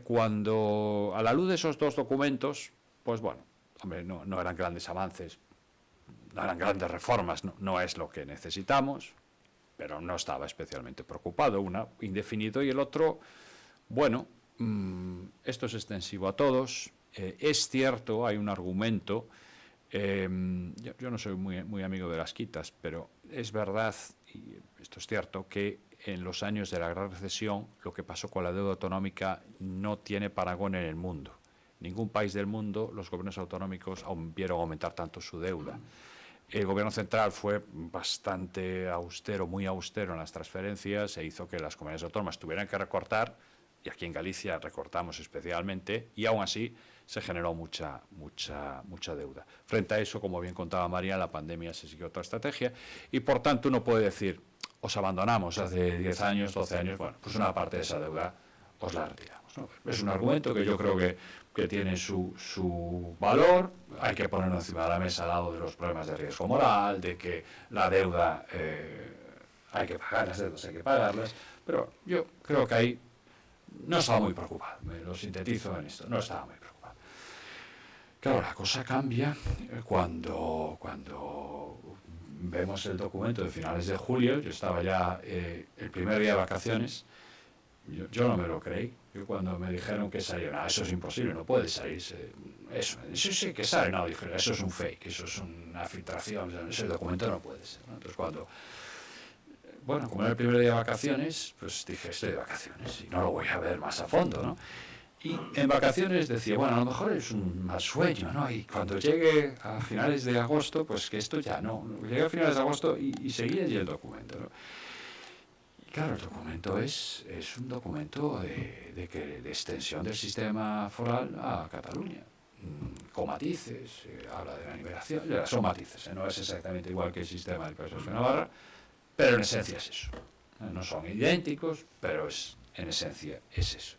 cuando, a la luz de esos dos documentos, pues bueno, hombre, no eran grandes avances, no eran grandes reformas, no es lo que necesitamos, pero no estaba especialmente preocupado, una indefinido y el otro, bueno, esto es extensivo a todos, es cierto, hay un argumento, yo no soy muy amigo de las quitas, pero es verdad, y esto es cierto, que en los años de la gran recesión lo que pasó con la deuda autonómica no tiene parangón en el mundo. Ningún país del mundo, los gobiernos autonómicos vieron aumentar tanto su deuda. El gobierno central fue bastante austero, muy austero en las transferencias e hizo que las comunidades autónomas tuvieran que recortar, y aquí en Galicia recortamos especialmente, y aún así se generó mucha deuda. Frente a eso, como bien contaba María, la pandemia se siguió otra estrategia, y por tanto uno puede decir, os abandonamos hace 10 años, 12 años, bueno, pues una parte de esa deuda os la retiramos, ¿no? Es un argumento que yo creo que tiene su valor, hay que ponerlo encima de la mesa al lado de los problemas de riesgo moral, de que la deuda hay que pagar, las deudas hay que pagarlas, pero yo creo que ahí no estaba muy preocupado, me lo sintetizo en esto, no estaba muy preocupado. Claro, la cosa cambia cuando vemos el documento de finales de julio, yo estaba ya el primer día de vacaciones, yo no me lo creí. Yo cuando me dijeron que salía, eso es imposible, no puede salir. Eso sí que sale, no, dije, eso es un fake, eso es una filtración, ese documento no puede ser, ¿no? Entonces cuando, bueno, como era el primer día de vacaciones, pues dije, estoy de vacaciones y no lo voy a ver más a fondo, ¿no? Y en vacaciones decía, bueno, a lo mejor es un mal sueño, ¿no? Y cuando llegue a finales de agosto, pues que esto ya no. Llegué a finales de agosto y seguía allí el documento, ¿no? Claro, el documento es un documento de extensión del sistema foral a Cataluña, con matices, habla de la nivelación, son matices, no es exactamente igual que el sistema del País Vasco de Navarra, pero en esencia es eso. No son idénticos, pero en esencia es eso.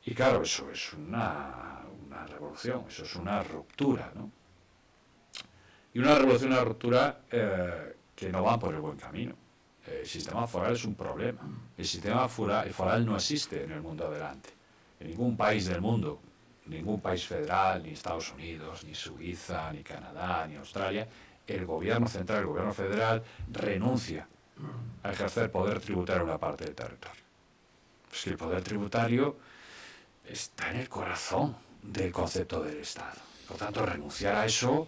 Y claro, eso es una revolución, eso es una ruptura, ¿no? Y una revolución, una ruptura que no van por el buen camino. El sistema foral es un problema. El sistema foral no existe en el mundo adelante. En ningún país del mundo, ningún país federal, ni Estados Unidos, ni Suiza, ni Canadá, ni Australia, el gobierno central, el gobierno federal, renuncia a ejercer poder tributario en una parte del territorio. Pues que el poder tributario está en el corazón del concepto del Estado. Por tanto, renunciar a eso,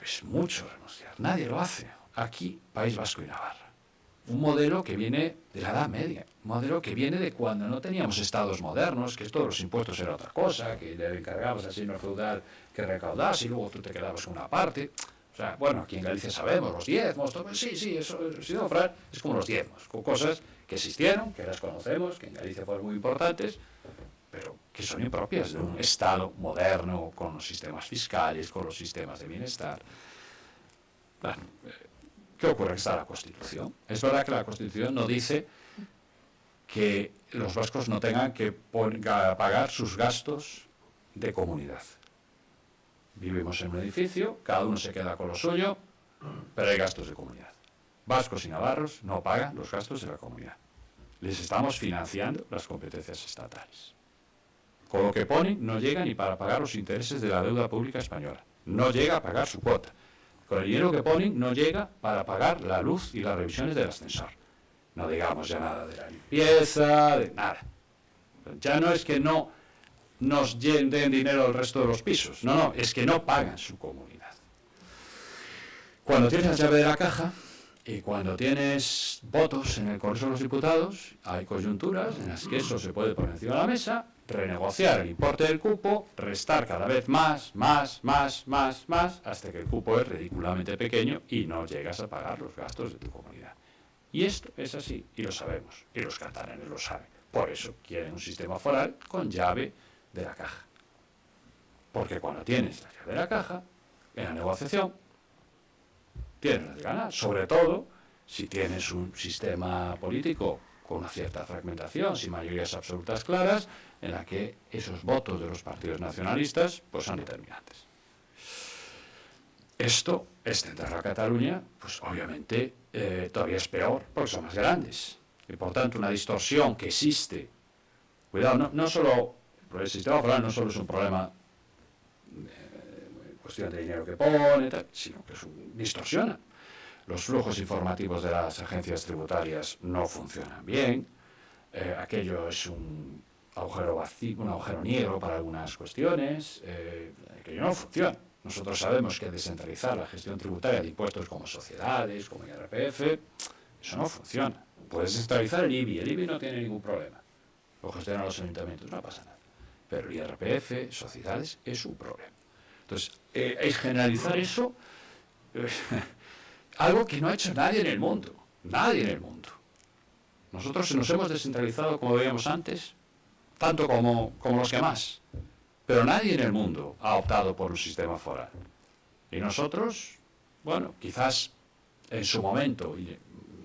es mucho renunciar. Nadie lo hace. Aquí, País Vasco y Navarra. Un modelo que viene de la Edad Media, un modelo que viene de cuando no teníamos estados modernos, que todos los impuestos era otra cosa, que le encargabas al señor feudal que recaudase y luego tú te quedabas con una parte. O sea, bueno, aquí en Galicia sabemos, los diezmos, todo, sí, eso, el sistema foral es como los diezmos, con cosas que existieron, que las conocemos, que en Galicia fueron muy importantes, pero que son impropias de un Estado moderno, con los sistemas fiscales, con los sistemas de bienestar. Bueno, ¿qué ocurre? Que está la Constitución. Es verdad que la Constitución no dice que los vascos no tengan que pagar sus gastos de comunidad. Vivimos en un edificio, cada uno se queda con lo suyo, pero hay gastos de comunidad. Vascos y navarros no pagan los gastos de la comunidad. Les estamos financiando las competencias estatales. Con lo que ponen, no llega ni para pagar los intereses de la deuda pública española. No llega a pagar su cuota. Con el dinero que ponen, no llega para pagar la luz y las revisiones del ascensor. No digamos ya nada de la limpieza, de nada. Ya no es que no nos den dinero al resto de los pisos. No, es que no pagan su comunidad. Cuando tienes la llave de la caja y cuando tienes votos en el Congreso de los Diputados, hay coyunturas en las que eso se puede poner encima de la mesa, renegociar el importe del cupo, restar cada vez más, hasta que el cupo es ridículamente pequeño y no llegas a pagar los gastos de tu comunidad. Y esto es así, y lo sabemos, y los catalanes lo saben. Por eso quieren un sistema foral con llave de la caja. Porque cuando tienes la llave de la caja, en la negociación, tienes de ganar. Sobre todo, si tienes un sistema político con una cierta fragmentación, sin mayorías absolutas claras, en la que esos votos de los partidos nacionalistas pues son determinantes. Esto, extender a Cataluña, pues obviamente todavía es peor porque son más grandes. Y por tanto una distorsión que existe. Cuidado, no solo, el sistema foral no solo es un problema cuestión de dinero que pone, sino que distorsiona. Los flujos informativos de las agencias tributarias no funcionan bien. Aquello es un agujero vacío, un agujero negro para algunas cuestiones. Aquello no funciona. Nosotros sabemos que descentralizar la gestión tributaria de impuestos como sociedades, como IRPF, eso no funciona. Puedes descentralizar el IBI no tiene ningún problema. Lo gestionan los ayuntamientos, no pasa nada. Pero el IRPF, sociedades, es un problema. Entonces, es generalizar eso, algo que no ha hecho nadie en el mundo. Nadie en el mundo. Nosotros nos hemos descentralizado, como veíamos antes, tanto como los que más. Pero nadie en el mundo ha optado por un sistema foral. Y nosotros, bueno, quizás en su momento, y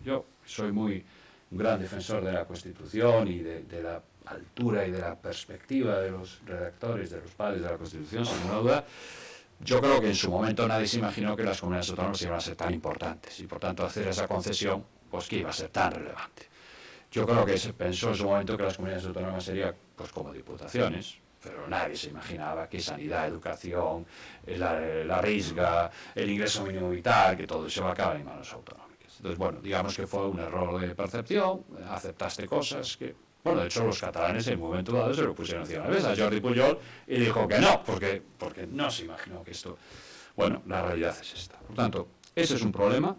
yo soy un gran defensor de la Constitución y de la altura y de la perspectiva de los redactores, de los padres de la Constitución, sin duda, yo creo que en su momento nadie se imaginó que las comunidades autónomas iban a ser tan importantes y por tanto hacer esa concesión, pues que iba a ser tan relevante. Yo creo que se pensó en su momento que las comunidades autónomas serían pues como diputaciones, pero nadie se imaginaba que sanidad, educación, la risga, el ingreso mínimo vital, que todo eso va a acabar en manos autonómicas. Entonces, bueno, digamos que fue un error de percepción, aceptaste cosas que, bueno, de hecho los catalanes en un momento dado se lo pusieron encima de la mesa a Jordi Pujol y dijo que no, porque no se imaginó que esto, bueno, la realidad es esta. Por tanto, ese es un problema.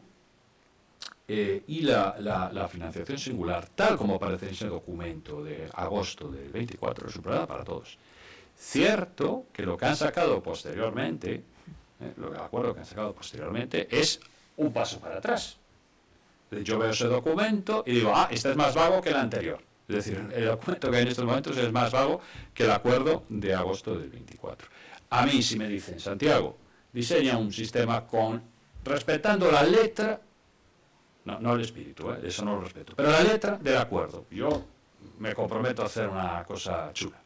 Y la financiación singular, tal como aparece en ese documento de agosto del 24, es un problema para todos. Cierto que lo que han sacado posteriormente, el acuerdo que han sacado posteriormente, es un paso para atrás. Yo veo ese documento y digo, este es más vago que el anterior. Es decir, el documento que hay en estos momentos es más vago que el acuerdo de agosto del 24. A mí, si me dicen, Santiago, diseña un sistema respetando la letra, no el espíritu, eso no lo respeto, pero la letra del acuerdo. Yo me comprometo a hacer una cosa chula,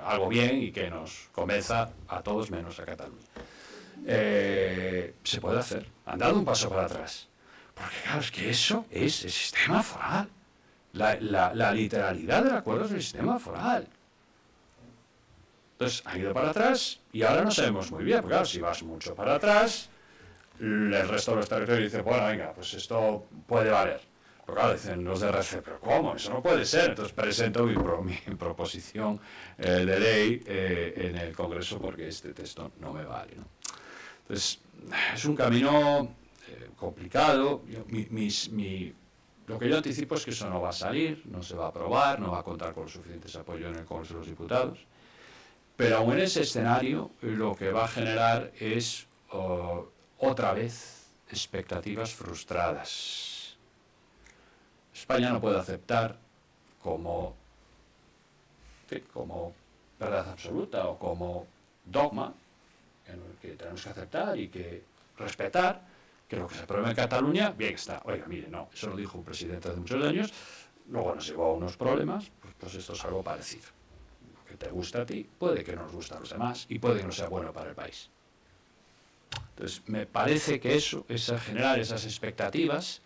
algo bien y que nos convenza a todos menos a Cataluña. Se puede hacer, han dado un paso para atrás, porque claro, es que eso es el sistema foral. La literalidad del acuerdo es el sistema foral. Entonces, ha ido para atrás y ahora no sabemos muy bien, porque claro, si vas mucho para atrás, el resto de los territorios dice, bueno, venga, pues esto puede valer. Pero claro, dicen los de RC, pero ¿cómo? Eso no puede ser. Entonces presento mi proposición de ley en el Congreso porque este texto no me vale, ¿no? Entonces, es un camino complicado. Lo que yo anticipo es que eso no va a salir, no se va a aprobar, no va a contar con los suficientes apoyos en el Congreso de los Diputados. Pero aún en ese escenario, lo que va a generar es otra vez expectativas frustradas. España no puede aceptar como verdad absoluta o como dogma que tenemos que aceptar y que respetar que lo que se aprueba en Cataluña, bien está. Oiga, mire, no, eso lo dijo un presidente hace muchos años, luego nos llevó a unos problemas, pues esto es algo parecido. Lo que te gusta a ti puede que no nos guste a los demás y puede que no sea bueno para el país. Entonces, me parece que generar esas expectativas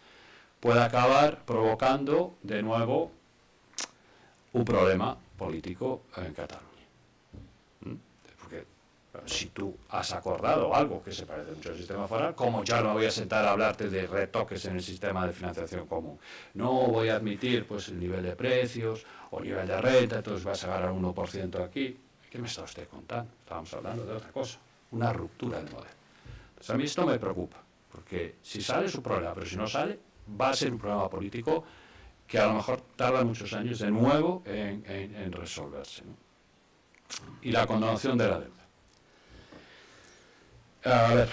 puede acabar provocando de nuevo un problema político en Cataluña. Porque si tú has acordado algo que se parece mucho al sistema foral, como ya no me voy a sentar a hablarte de retoques en el sistema de financiación común, no voy a admitir pues el nivel de precios o nivel de renta, entonces vas a ganar 1% aquí. ¿Qué me está usted contando? Estábamos hablando de otra cosa, una ruptura del modelo. Entonces a mí esto me preocupa, porque si sale es un problema, pero si no sale, va a ser un problema político que a lo mejor tarda muchos años de nuevo en resolverse, ¿no? Y la condonación de la deuda. A ver,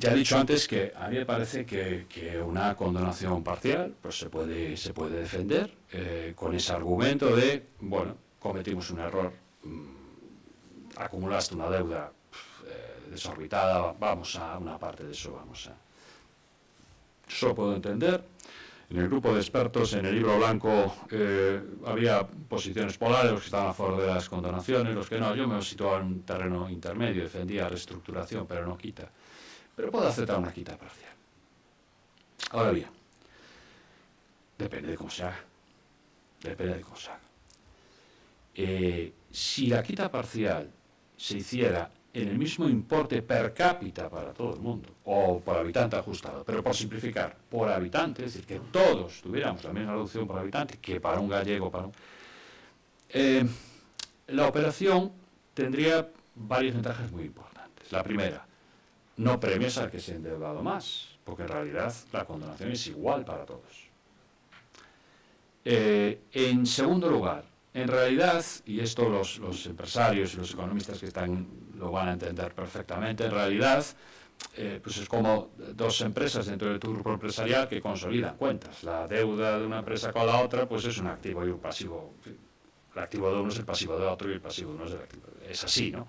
ya he dicho antes que a mí me parece que una condonación parcial pues se puede defender con ese argumento de, bueno, cometimos un error, acumulaste una deuda desorbitada, vamos a una parte de eso, Eso lo puedo entender. En el grupo de expertos, en el libro blanco, había posiciones polares, los que estaban a favor de las condonaciones, los que no. Yo me situaba en un terreno intermedio, defendía reestructuración, pero no quita. Pero puedo aceptar una quita parcial. Ahora bien, depende de cómo se haga. Depende de cómo se haga. Si la quita parcial se hiciera en el mismo importe per cápita para todo el mundo, o por habitante ajustado, pero por simplificar, por habitante, es decir, que todos tuviéramos la misma reducción por habitante que para un gallego, la operación tendría varias ventajas muy importantes. La primera, no premias al que se ha endeudado más, porque en realidad la condonación es igual para todos. En segundo lugar, en realidad, y esto los empresarios y los economistas que lo van a entender perfectamente, en realidad pues es como dos empresas dentro de tu grupo empresarial que consolidan cuentas. La deuda de una empresa con la otra pues es un activo y un pasivo. El activo de uno es el pasivo de otro y el pasivo de uno es el activo. Es así, ¿no?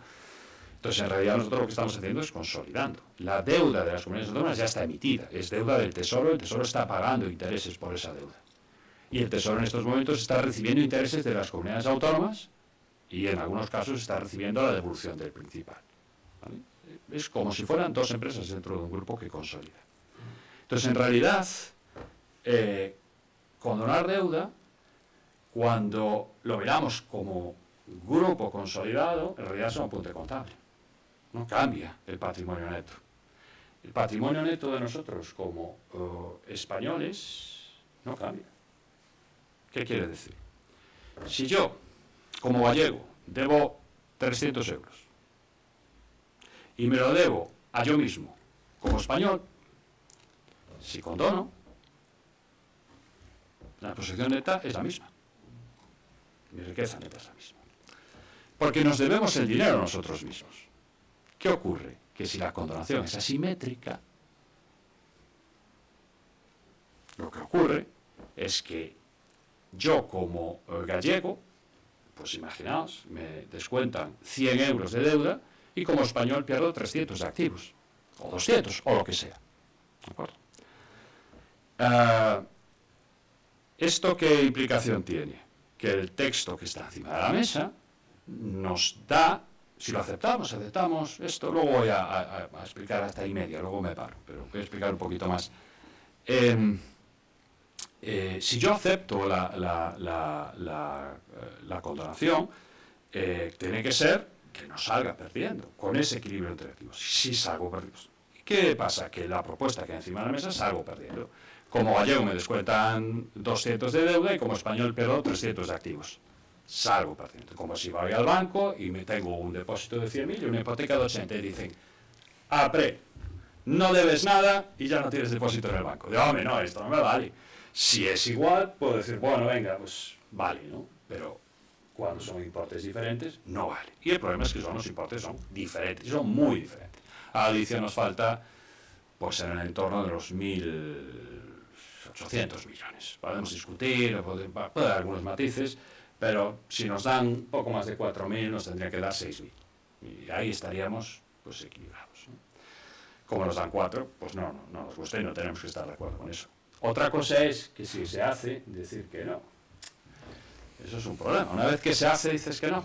Entonces, en realidad nosotros lo que estamos haciendo es consolidando. La deuda de las comunidades autónomas ya está emitida, es deuda del Tesoro, el Tesoro está pagando intereses por esa deuda. Y el Tesoro en estos momentos está recibiendo intereses de las comunidades autónomas y en algunos casos está recibiendo la devolución del principal. ¿Vale? Es como si fueran dos empresas dentro de un grupo que consolida. Entonces, en realidad, condonar deuda, cuando lo miramos como grupo consolidado, en realidad es un apunte contable. No cambia el patrimonio neto. El patrimonio neto de nosotros como españoles no cambia. ¿Qué quiere decir? Si yo, como gallego, debo 300 euros y me lo debo a yo mismo, como español, si condono, la posición neta es la misma. Mi riqueza neta es la misma. Porque nos debemos el dinero a nosotros mismos. ¿Qué ocurre? Que si la condonación es asimétrica, lo que ocurre es que yo como gallego, pues imaginaos, me descuentan 100 euros de deuda y como español pierdo 300 de activos, o 200, o lo que sea. ¿De acuerdo? ¿Esto qué implicación tiene? Que el texto que está encima de la mesa nos da, si lo aceptamos esto, luego voy a explicar hasta ahí media, luego me paro, pero voy a explicar un poquito más. Si yo acepto la condonación, tiene que ser que no salga perdiendo, con ese equilibrio entre activos. Si salgo perdiendo. ¿Qué pasa? Que la propuesta que hay encima de la mesa salgo perdiendo. Como gallego me descuentan 200 de deuda y como español pierdo 300 de activos. Salgo perdiendo. Como si voy al banco y me tengo un depósito de 100.000 y una hipoteca de 80 y dicen, no debes nada y ya no tienes depósito en el banco. Digo, hombre, no, esto no me vale. Si es igual, puedo decir, bueno, venga, pues vale, ¿no? Pero cuando son importes diferentes, no vale. Y el problema es que los importes son diferentes, son muy diferentes. A Galicia nos falta, pues en el entorno de los 1.800 millones. Podemos discutir, puede haber algunos matices, pero si nos dan poco más de 4.000, nos tendría que dar 6.000. Y ahí estaríamos, pues, equilibrados, ¿no? como nos dan 4, pues no nos gusta y no tenemos que estar de acuerdo con eso. Otra cosa es que si se hace, decir que no. Eso es un problema. Una vez que se hace, dices que no.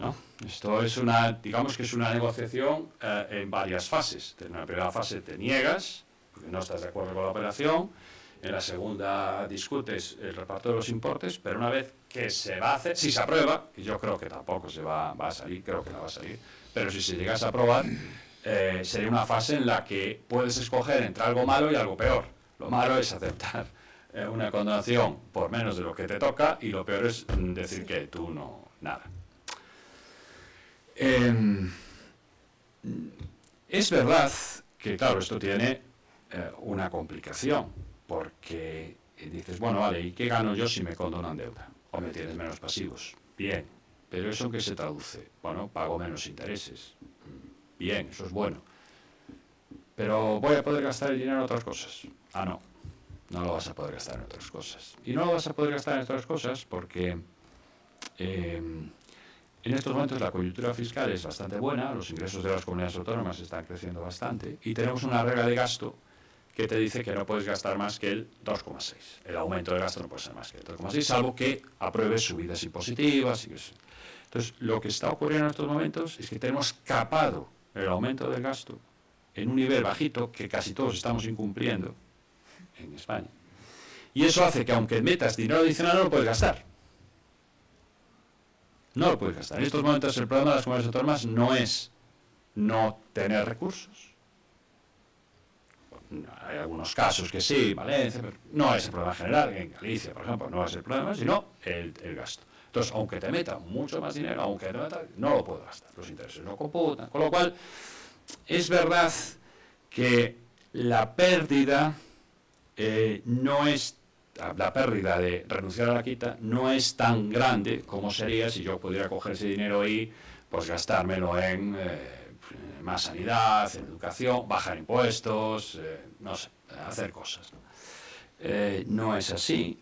¿No? Esto es digamos que es una negociación en varias fases. En la primera fase te niegas, porque no estás de acuerdo con la operación. En la segunda discutes el reparto de los importes, pero una vez que se va a hacer, si se aprueba, y yo creo que tampoco va a salir, creo que no va a salir, pero si se llegase a aprobar, sería una fase en la que puedes escoger entre algo malo y algo peor. Lo malo es aceptar una condonación por menos de lo que te toca, y lo peor es decir que tú no, nada. Es verdad que, claro, esto tiene una complicación, porque dices, bueno, vale, ¿y qué gano yo si me condonan deuda? O me tienes menos pasivos. Bien, pero ¿eso en qué se traduce? Bueno, pago menos intereses. Bien, eso es bueno. Pero ¿voy a poder gastar el dinero en otras cosas? Ah, no. No lo vas a poder gastar en otras cosas. Y no lo vas a poder gastar en otras cosas porque en estos momentos la coyuntura fiscal es bastante buena, los ingresos de las comunidades autónomas están creciendo bastante y tenemos una regla de gasto que te dice que no puedes gastar más que el 2,6. El aumento del gasto no puede ser más que el 2,6, salvo que apruebes subidas impositivas. Entonces, lo que está ocurriendo en estos momentos es que tenemos capado el aumento del gasto en un nivel bajito que casi todos estamos incumpliendo en España. Y eso hace que aunque metas dinero adicional no lo puedes gastar. No lo puedes gastar. En estos momentos el problema de las comunidades autónomas no es no tener recursos. Hay algunos casos que sí, Valencia, pero no es el problema general. En Galicia, por ejemplo, no es el problema, sino el gasto. Entonces, aunque te meta mucho más dinero, aunque te meta, no lo puedo gastar. Los intereses no computan. Con lo cual, es verdad que la pérdida no es... La pérdida de renunciar a la quita no es tan grande como sería si yo pudiera coger ese dinero y pues gastármelo en más sanidad, en educación, bajar impuestos, no sé, hacer cosas. No es así.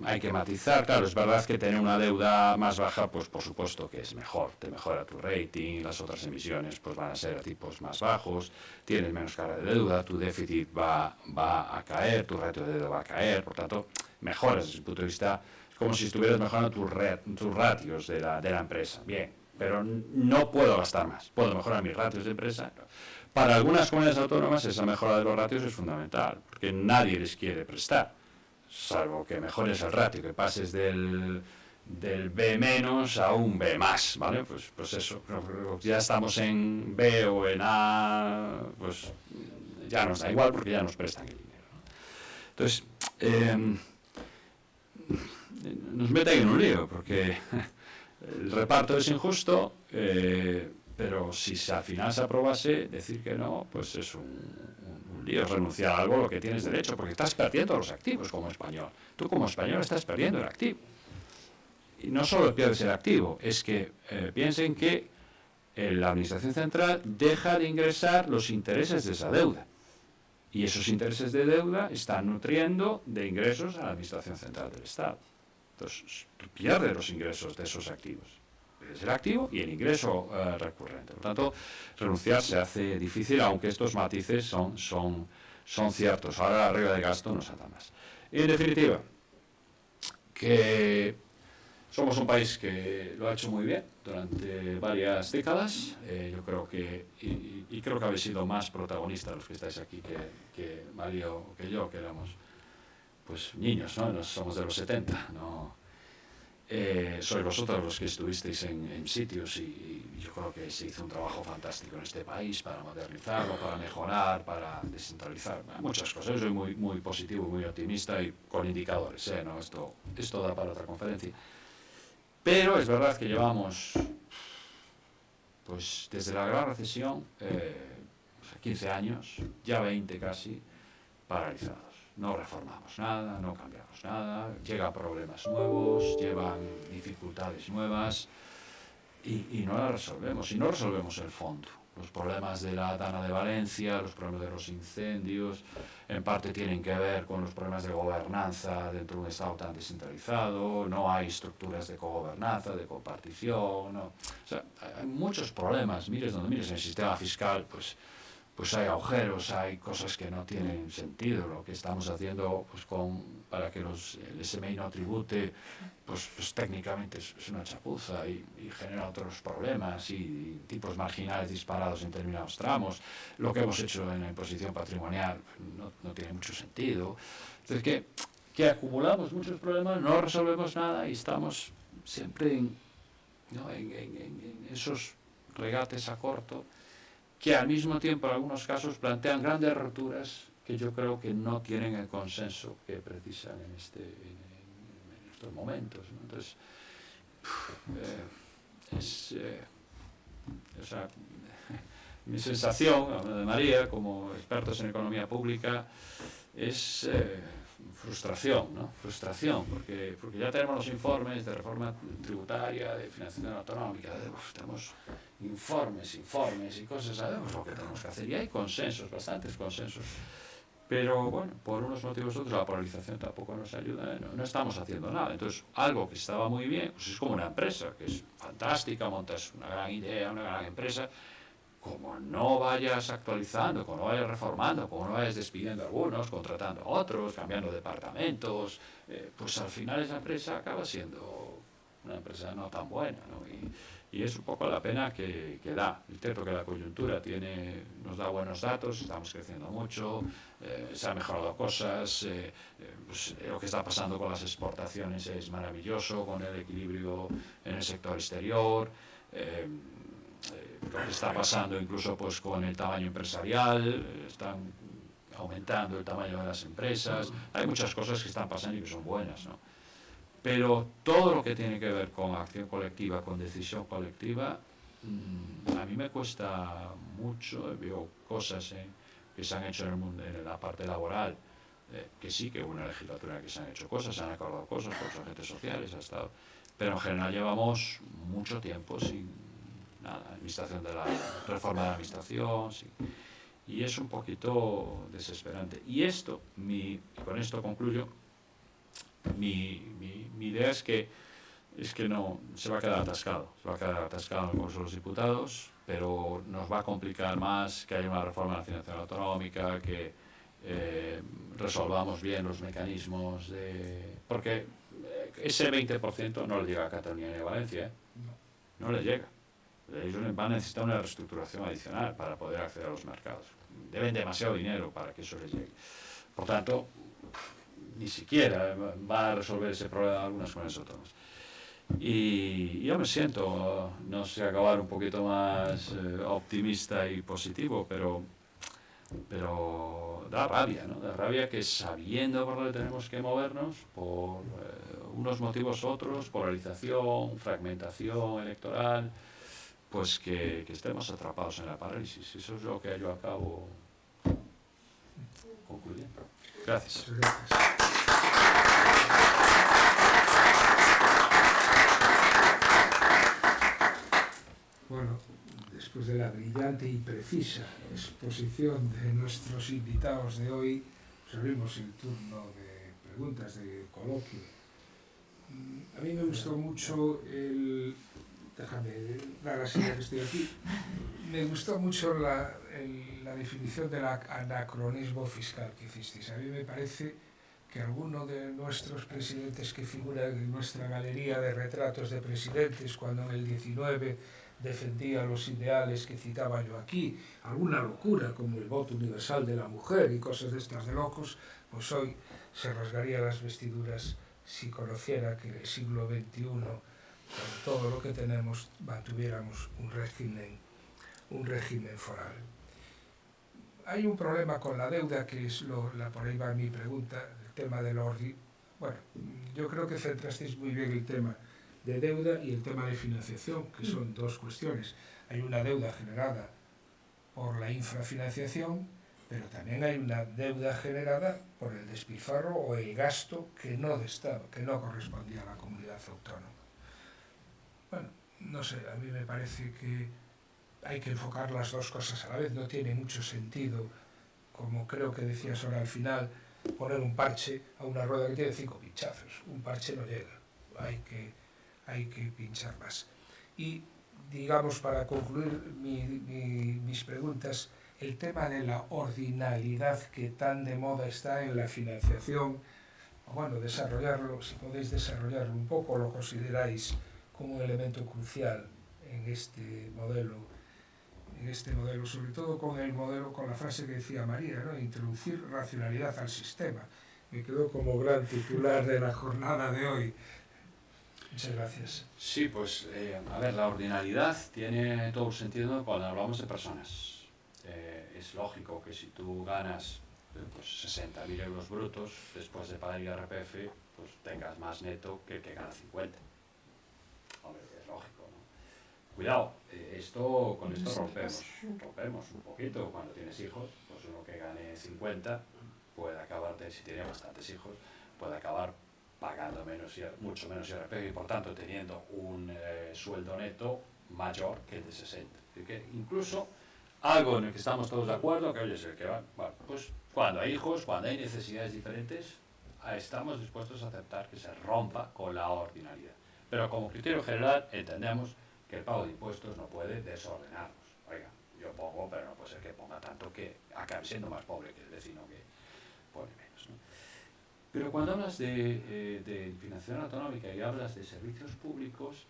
Hay que matizar, claro, es verdad que tener una deuda más baja, pues por supuesto que es mejor, te mejora tu rating, las otras emisiones pues van a ser a tipos más bajos, tienes menos carga de deuda, tu déficit va a caer, tu ratio de deuda va a caer, por tanto, mejoras desde el punto de vista, es como si estuvieras mejorando tus ratios de la empresa, bien, pero no puedo gastar más, puedo mejorar mis ratios de empresa. Para algunas comunidades autónomas esa mejora de los ratios es fundamental, porque nadie les quiere prestar, salvo que mejores el ratio, que pases del B- a un B+, ¿vale? Pues eso, ya estamos en B o en A, pues ya nos da igual porque ya nos prestan el dinero, ¿no? Entonces, nos meten en un lío, porque el reparto es injusto, pero si al final se aprobase, decir que no, pues es un lío, es renunciar a algo a lo que tienes derecho, porque estás perdiendo los activos como español. Tú como español estás perdiendo el activo. Y no solo pierdes el activo, es que piensen que la Administración Central deja de ingresar los intereses de esa deuda. Y esos intereses de deuda están nutriendo de ingresos a la Administración Central del Estado. Entonces, pierdes los ingresos de esos activos. Es el activo y el ingreso recurrente. Por tanto, renunciar se hace difícil, aunque estos matices son ciertos. Ahora la regla de gasto nos ata más. Y en definitiva, que somos un país que lo ha hecho muy bien durante varias décadas. Yo creo que, y creo que habéis sido más protagonistas los que estáis aquí que Mario o que yo, que éramos pues niños, ¿no? Nos somos de los 70, ¿no? Sois vosotros los que estuvisteis en sitios y yo creo que se hizo un trabajo fantástico en este país para modernizarlo, para mejorar, para descentralizar, muchas cosas. Yo soy muy, muy positivo, muy optimista y con indicadores, ¿no? Esto da para otra conferencia. Pero es verdad que llevamos, pues desde la gran recesión, 15 años, ya 20 casi, paralizados. No reformamos nada, no cambiamos nada, llegan problemas nuevos, llevan dificultades nuevas y no las resolvemos. Y no resolvemos el fondo. los problemas de la Dana de Valencia, los problemas de los incendios, en parte tienen que ver con los problemas de gobernanza dentro de un Estado tan descentralizado, no hay estructuras de cogobernanza, de compartición, ¿no? O sea, hay muchos problemas, mires donde mires, en el sistema fiscal, pues hay agujeros, hay cosas que no tienen sentido. Lo que estamos haciendo pues para que el SMI no tribute, pues técnicamente es una chapuza y genera otros problemas y tipos marginales disparados en determinados tramos. Lo que hemos hecho en la imposición patrimonial no tiene mucho sentido. Entonces, que acumulamos muchos problemas, no resolvemos nada y estamos siempre en esos regates a corto, que al mismo tiempo en algunos casos plantean grandes rupturas que yo creo que no tienen el consenso que precisan en estos momentos, ¿no? Entonces, mi sensación, hablando de María, como expertos en economía pública, es frustración, ¿no? Frustración, porque ya tenemos los informes de reforma tributaria, de financiación autonómica, tenemos informes y cosas, sabemos lo que tenemos que hacer y hay consensos, bastantes consensos, pero bueno, por unos motivos u otros la polarización tampoco nos ayuda, no estamos haciendo nada. Entonces, algo que estaba muy bien, pues es como una empresa, que es fantástica, montas una gran idea, una gran empresa, como no vayas actualizando, como no vayas reformando, como no vayas despidiendo a algunos, contratando a otros, cambiando departamentos, pues al final esa empresa acaba siendo una empresa no tan buena, ¿no? Y es un poco la pena que da. Es cierto que la coyuntura nos da buenos datos, estamos creciendo mucho, se han mejorado cosas, pues lo que está pasando con las exportaciones es maravilloso, con el equilibrio en el sector exterior, lo que está pasando incluso pues con el tamaño empresarial, están aumentando el tamaño de las empresas, hay muchas cosas que están pasando y que son buenas, ¿no? Pero todo lo que tiene que ver con acción colectiva, con decisión colectiva, a mí me cuesta mucho. Veo cosas que se han hecho en el mundo, en la parte laboral, que sí, que hubo una legislatura en la que se han hecho cosas, se han acordado cosas con los agentes sociales, pero en general llevamos mucho tiempo sin nada, administración de la reforma de la administración, sí, y es un poquito desesperante. Y con esto concluyo, mi idea es que no se va a quedar atascado en el Congreso de los Diputados, pero nos va a complicar más que haya una reforma de la financiación autonómica, que resolvamos bien los mecanismos porque ese 20% no le llega a Cataluña ni a Valencia, ¿eh? No le llega. Ellos van a necesitar una reestructuración adicional para poder acceder a los mercados. Deben demasiado dinero para que eso les llegue. Por tanto, ni siquiera va a resolver ese problema de algunas comunidades autónomas. Y yo me siento, no sé, acabar un poquito más optimista y positivo, pero da rabia, ¿no? Da rabia que, sabiendo por dónde tenemos que movernos, por unos motivos u otros, polarización, fragmentación electoral, pues que estemos atrapados en la parálisis. Eso es lo que yo acabo concluyendo. Gracias. Bueno, después de la brillante y precisa exposición de nuestros invitados de hoy, pues abrimos el turno de preguntas, de coloquio. A mí me gustó mucho déjame dar así ya que estoy aquí. Me gustó mucho la definición del anacronismo fiscal que hicisteis. A mí me parece que alguno de nuestros presidentes que figuran en nuestra galería de retratos de presidentes, cuando en el 19 defendía los ideales que citaba yo aquí, alguna locura como el voto universal de la mujer y cosas de estas de locos, pues hoy se rasgaría las vestiduras si conociera que en el siglo XXI, con todo lo que tenemos, mantuviéramos un régimen foral. Hay un problema con la deuda, que es por ahí va mi pregunta, el tema del orden. Bueno, yo creo que centrasteis muy bien el tema de deuda y el tema de financiación, que son dos cuestiones. Hay una deuda generada por la infrafinanciación, pero también hay una deuda generada por el despilfarro o el gasto que no correspondía a la comunidad autónoma. Bueno, no sé, a mí me parece que hay que enfocar las dos cosas a la vez, no tiene mucho sentido, como creo que decías ahora al final, poner un parche a una rueda que tiene 5 pinchazos. Un parche no llega, hay que pinchar más. Y, digamos, para concluir mis preguntas, el tema de la ordinalidad que tan de moda está en la financiación, bueno, desarrollarlo, si podéis desarrollarlo un poco, lo consideráis como un elemento crucial en este modelo, sobre todo con el modelo, con la frase que decía María, ¿no? Introducir racionalidad al sistema. Me quedó como gran titular de la jornada de hoy. Muchas gracias. Sí, pues, a ver, la ordinalidad tiene todo el sentido cuando hablamos de personas. Es lógico que si tú ganas pues 60.000 euros brutos, después de pagar IRPF, pues tengas más neto que el que gana 50. Hombre, es lógico, ¿no? Cuidado, con esto rompemos un poquito. Cuando tienes hijos, pues uno que gane 50 puede acabar, si tiene bastantes hijos, puede acabar pagando mucho menos IRPF y por tanto teniendo un sueldo neto mayor que el de 60. Así que incluso algo en el que estamos todos de acuerdo, que oye, es el que va, bueno, pues cuando hay hijos, cuando hay necesidades diferentes, estamos dispuestos a aceptar que se rompa con la ordinalidad. Pero como criterio general entendemos que el pago de impuestos no puede desordenarnos. Oiga, yo pongo, pero no puede ser que ponga tanto que acabe siendo más pobre que el vecino que pone menos, ¿no? Pero cuando hablas de financiación autonómica y hablas de servicios públicos,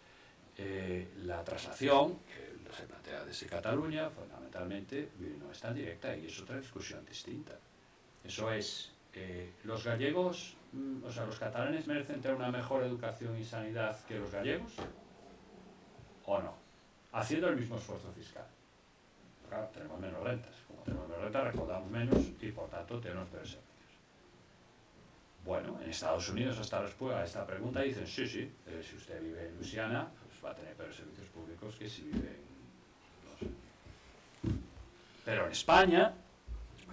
la transacción que se plantea desde Cataluña fundamentalmente no es tan directa y es otra discusión distinta. Eso es, los gallegos, o sea, los catalanes merecen tener una mejor educación y sanidad que los gallegos, ¿o no? Haciendo el mismo esfuerzo fiscal. Claro, tenemos menos rentas. Como tenemos menos rentas, recaudamos menos y por tanto tenemos peores servicios. Bueno, en Estados Unidos a esta pregunta dicen, sí, si usted vive en Luisiana, pues va a tener peores servicios públicos que si vive en... No sé. Pero en España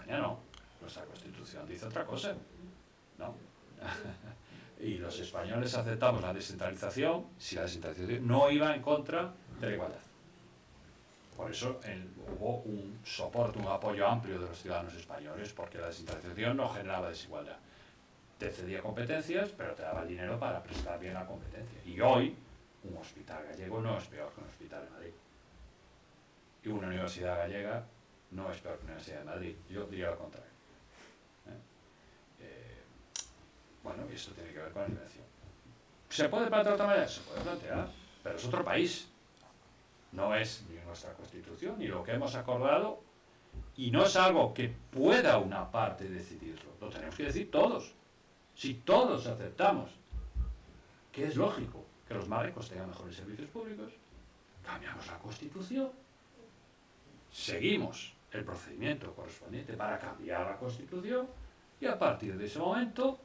no. Nuestra Constitución dice otra cosa, ¿no? Y los españoles aceptamos la descentralización si la descentralización no iba en contra de la igualdad. Por eso hubo un soporte, un apoyo amplio de los ciudadanos españoles, porque la descentralización no generaba desigualdad. Te cedía competencias, pero te daba el dinero para prestar bien la competencia. Y hoy, un hospital gallego no es peor que un hospital de Madrid. Y una universidad gallega no es peor que una universidad de Madrid. Yo diría lo contrario. Bueno, y esto tiene que ver con la inversión. ¿Se puede plantear de otra manera? Se puede plantear, pero es otro país. No es ni nuestra Constitución, ni lo que hemos acordado, y no es algo que pueda una parte decidirlo. Lo tenemos que decir todos. Si todos aceptamos que es lógico que los más ricos tengan mejores servicios públicos, cambiamos la Constitución, seguimos el procedimiento correspondiente para cambiar la Constitución, y a partir de ese momento,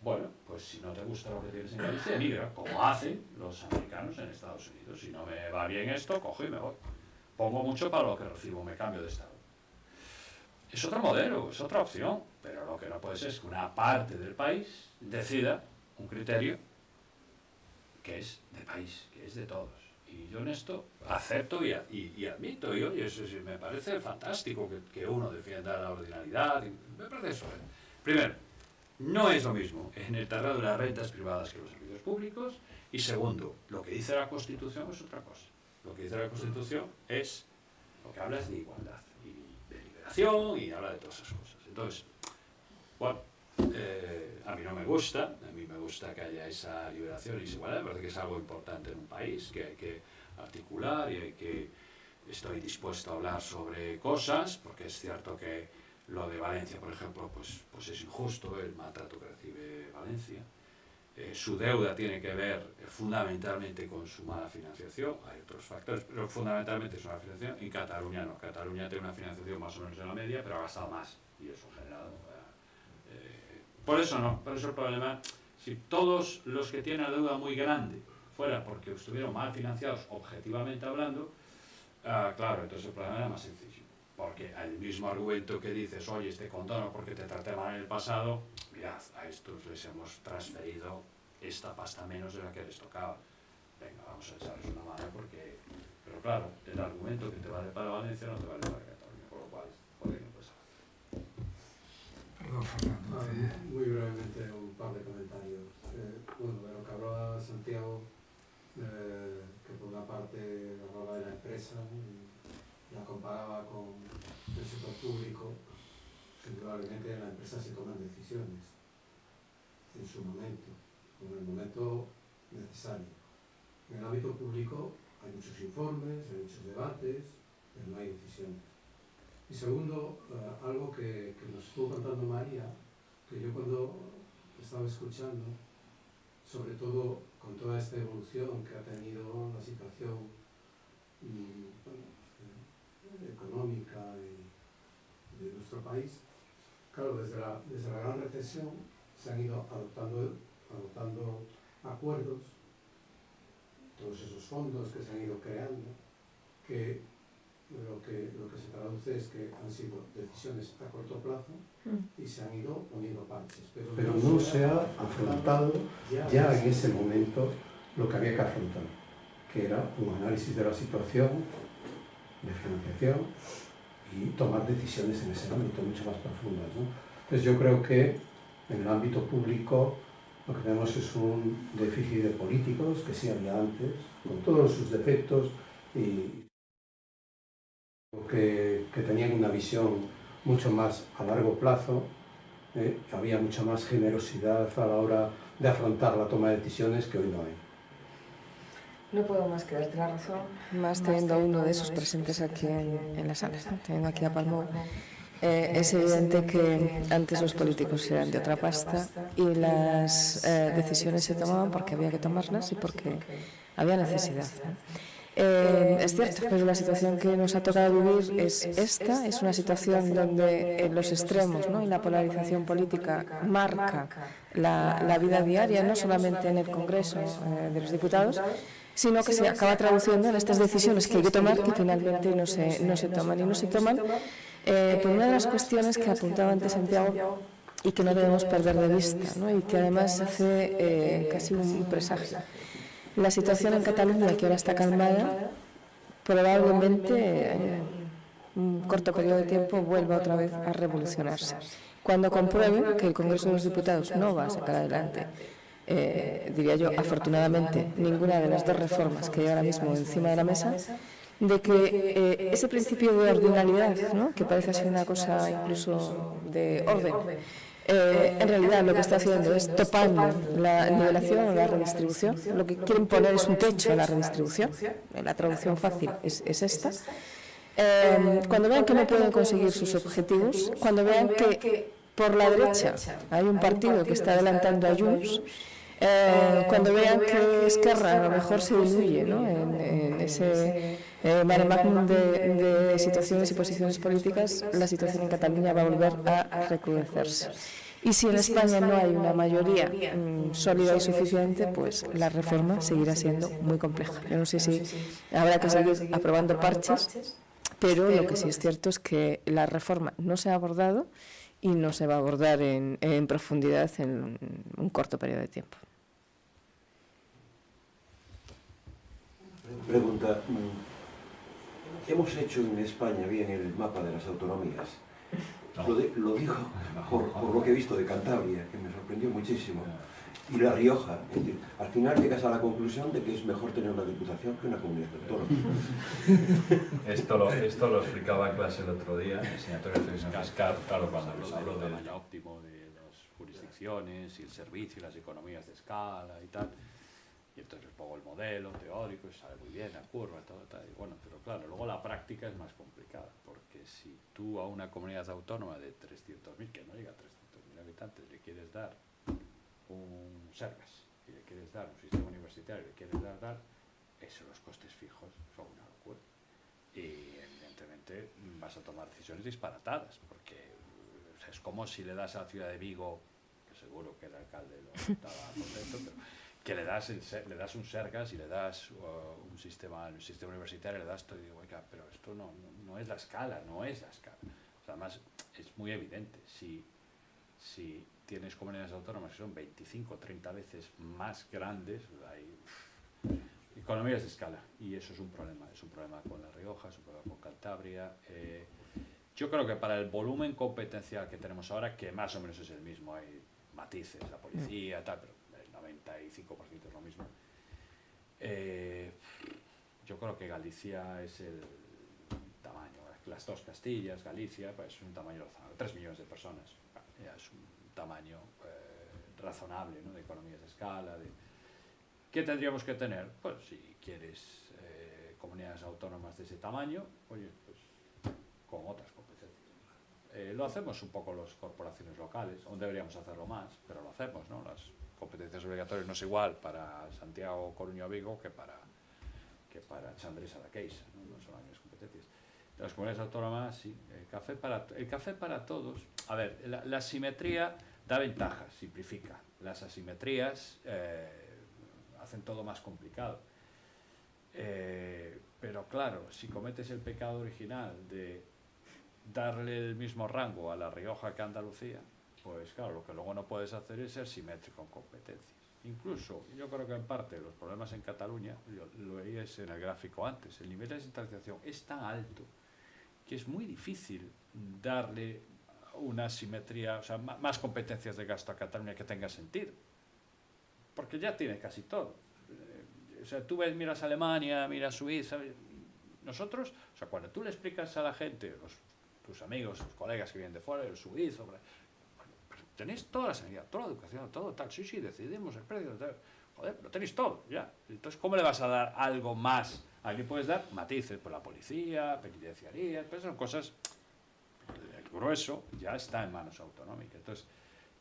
bueno, pues si no te gusta lo que tienes en Galicia, emigra, como hacen los americanos en Estados Unidos. Si no me va bien esto, cojo y me voy. Pongo mucho para lo que recibo, me cambio de estado. Es otro modelo, es otra opción, pero lo que no puede ser es que una parte del país decida un criterio que es del país, que es de todos. Y yo en esto acepto y admito, y oye, eso sí, me parece fantástico que uno defienda la ordinalidad, me parece eso. Primero, no es lo mismo en el terreno de las rentas privadas que los servicios públicos, y segundo, lo que dice la Constitución es otra cosa. Lo que dice la Constitución es, lo que habla es de igualdad, y de liberación, y habla de todas esas cosas. Entonces, bueno, a mí no me gusta, a mí me gusta que haya esa liberación y esa igualdad, me parece que es algo importante en un país, que hay que articular y hay que... Estoy dispuesto a hablar sobre cosas, porque es cierto que lo de Valencia, por ejemplo, pues es injusto el maltrato que recibe Valencia. Su deuda tiene que ver fundamentalmente con su mala financiación, hay otros factores, pero fundamentalmente es una financiación. En Cataluña no, Cataluña tiene una financiación más o menos en la media, pero ha gastado más, y eso ha generado... por eso el problema, si todos los que tienen la deuda muy grande fuera porque estuvieron mal financiados objetivamente hablando, claro, entonces el problema era más sencillo. Porque el mismo argumento que dices, oye, te condono porque te traté mal en el pasado, mirad, a estos les hemos transferido esta pasta menos de la que les tocaba. Venga, vamos a echarles una mano porque... Pero claro, el argumento que te vale para Valencia no te vale para Cataluña, por lo cual, joder, no pasa. Perdón, Fernando. Muy brevemente un par de comentarios. Bueno, de lo que hablaba Santiago, que por una parte hablaba de la empresa y la comparaba con el sector público. Indudablemente en la empresa se toman decisiones en su momento, en el momento necesario. En el ámbito público hay muchos informes, hay muchos debates, pero no hay decisiones. Y segundo, algo que nos estuvo contando María, que yo cuando estaba escuchando, sobre todo con toda esta evolución que ha tenido la situación económica de nuestro país, claro, desde la gran recesión se han ido adoptando acuerdos, todos esos fondos que se han ido creando, que lo que se traduce es que han sido decisiones a corto plazo y se han ido poniendo parches. Pero no se ha afrontado ya en ese momento lo que había que afrontar, que era un análisis de la situación, de financiación y tomar decisiones en ese ámbito mucho más profundas, ¿no? Entonces yo creo que en el ámbito público lo que tenemos es un déficit de políticos, que sí había antes, con todos sus defectos, y que tenían una visión mucho más a largo plazo, había mucha más generosidad a la hora de afrontar la toma de decisiones que hoy no hay. No puedo más que darte la razón, más teniendo a uno de esos presentes aquí en la sala, ¿no? Teniendo aquí a Palmou. Es evidente que antes los políticos eran de otra pasta y las decisiones se tomaban porque había que tomarlas y porque había necesidad, ¿no? Es cierto, pero la situación que nos ha tocado vivir es esta, es una situación donde los extremos, ¿no?, y la polarización política marca la vida diaria, no solamente en el Congreso de los Diputados, sino que se acaba traduciendo en estas decisiones que hay que tomar que finalmente no se toman. Y no se toman por una de las cuestiones que apuntaba antes Santiago y que no debemos perder de vista, ¿no?, y que además hace casi un presagio. La situación en Cataluña, que ahora está calmada, probablemente en un corto periodo de tiempo vuelva otra vez a revolucionarse. Cuando comprueben que el Congreso de los Diputados no va a sacar adelante, diría yo, afortunadamente, ninguna de las dos reformas que hay ahora mismo encima de la mesa, de que ese principio de ordinalidad, ¿no?, que parece ser una cosa incluso de orden, en realidad lo que está haciendo es topando la nivelación o la redistribución. Lo que quieren poner es un techo a la redistribución. La traducción fácil es esta. Cuando vean que no pueden conseguir sus objetivos, cuando vean que por la derecha hay un partido que está adelantando a Junts, cuando vean que Esquerra a lo mejor se diluye, ¿no?, en ese mare magnum de situaciones y posiciones políticas, la situación en Cataluña va a volver a recrudecerse. Y si en España no hay una mayoría sólida y suficiente, pues la reforma seguirá siendo muy compleja. Yo no sé si habrá que seguir aprobando parches, pero lo que sí es cierto es que la reforma no se ha abordado y no se va a abordar en profundidad en un corto periodo de tiempo. Pregunta, ¿hemos hecho en España bien el mapa de las autonomías? No. Lo digo por lo que he visto de Cantabria, que me sorprendió muchísimo, y La Rioja. Es decir, al final llegas a la conclusión de que es mejor tener una diputación que una comunidad autónoma. Esto lo explicaba en clase el otro día, en asignatura de reflexión fiscal, claro, cuando hablo del tamaño óptimo de las jurisdicciones y el servicio y las economías de escala y tal. Y entonces les pongo el modelo teórico y sale muy bien, la curva, todo, y bueno, pero claro, luego la práctica es más complicada, porque si tú a una comunidad autónoma de 300.000, que no llega a 300.000 habitantes, le quieres dar un Sergas, y le quieres dar un sistema universitario, y le quieres dar, eso, los costes fijos son una locura. Y evidentemente vas a tomar decisiones disparatadas, porque o sea, es como si le das a la ciudad de Vigo, que seguro que el alcalde lo estaba contento, pero que le das un Sergas y le das un sistema universitario, le das todo, y digo, oiga, pero esto no es la escala, no es la escala. O sea, además, es muy evidente, si tienes comunidades autónomas que son 25 o 30 veces más grandes, ahí, economías de escala, y eso es un problema con La Rioja, es un problema con Cantabria. Yo creo que para el volumen competencial que tenemos ahora, que más o menos es el mismo, hay matices, la policía, tal, pero el 95% es lo mismo. Yo creo que Galicia es el tamaño, las dos Castillas, Galicia, pues es un tamaño razonable, 3 millones de personas, ya es un tamaño razonable, ¿no? De economías de escala. ¿Qué tendríamos que tener? Pues si quieres comunidades autónomas de ese tamaño, oye, pues con otras competencias. Lo hacemos un poco las corporaciones locales, aún deberíamos hacerlo más, pero lo hacemos, ¿no? Las competencias obligatorias no es igual para Santiago, Coruña o Vigo que para Chandrés a la Queixa, ¿no? No son las mismas competencias. Las comunidades autónomas, sí, el café para todos. A ver, la simetría da ventajas, simplifica. Las asimetrías hacen todo más complicado. Pero claro, si cometes el pecado original de darle el mismo rango a La Rioja que a Andalucía, pues claro, lo que luego no puedes hacer es ser simétrico en competencias. Incluso, yo creo que en parte los problemas en Cataluña, lo veíais en el gráfico antes, el nivel de descentralización es tan alto que es muy difícil darle una simetría, o sea, más competencias de gasto a Cataluña que tenga sentido, porque ya tiene casi todo. O sea, tú miras Alemania, miras Suiza, nosotros, o sea, cuando tú le explicas a la gente, tus amigos, tus colegas que vienen de fuera, el suizo, tenéis toda la sanidad, toda la educación, todo tal, sí, decidimos el precio, tal. Joder, lo tenéis todo, ya. Entonces, ¿cómo le vas a dar algo más? Aquí puedes dar matices por la policía, penitenciaría, pues son cosas, el grueso ya está en manos autonómicas. Entonces,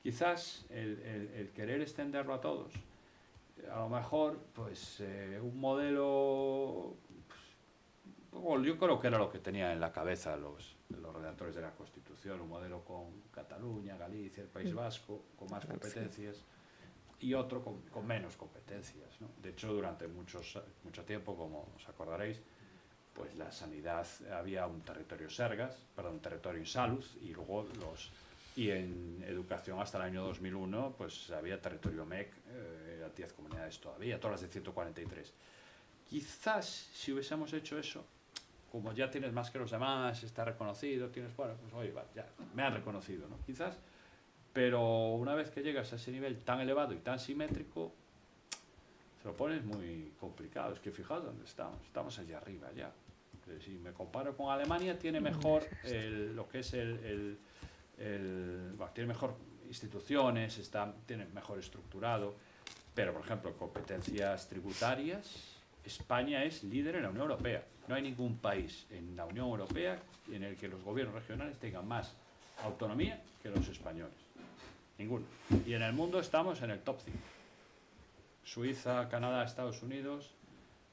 quizás el querer extenderlo a todos, a lo mejor, pues, un modelo, pues, yo creo que era lo que tenía en la cabeza los redactores de la Constitución, un modelo con Cataluña, Galicia, el País Vasco, con más competencias, y otro con menos competencias, ¿no? De hecho, durante mucho tiempo, como os acordaréis, pues la sanidad, había un territorio un territorio insalud, y luego y en educación hasta el año 2001, pues había territorio MEC, eran 10 comunidades todavía, todas las de 143. Quizás si hubiésemos hecho eso, como ya tienes más que los demás, está reconocido, bueno, pues oye, ya me han reconocido, ¿no? Quizás, pero una vez que llegas a ese nivel tan elevado y tan simétrico, se lo pones muy complicado. Es que fijaos dónde estamos allá arriba ya. Si me comparo con Alemania, tiene mejor lo que es tiene mejor instituciones, tiene mejor estructurado, pero por ejemplo, competencias tributarias, España es líder en la Unión Europea. No hay ningún país en la Unión Europea en el que los gobiernos regionales tengan más autonomía que los españoles. Ninguno. Y en el mundo estamos en el top 5. Suiza, Canadá, Estados Unidos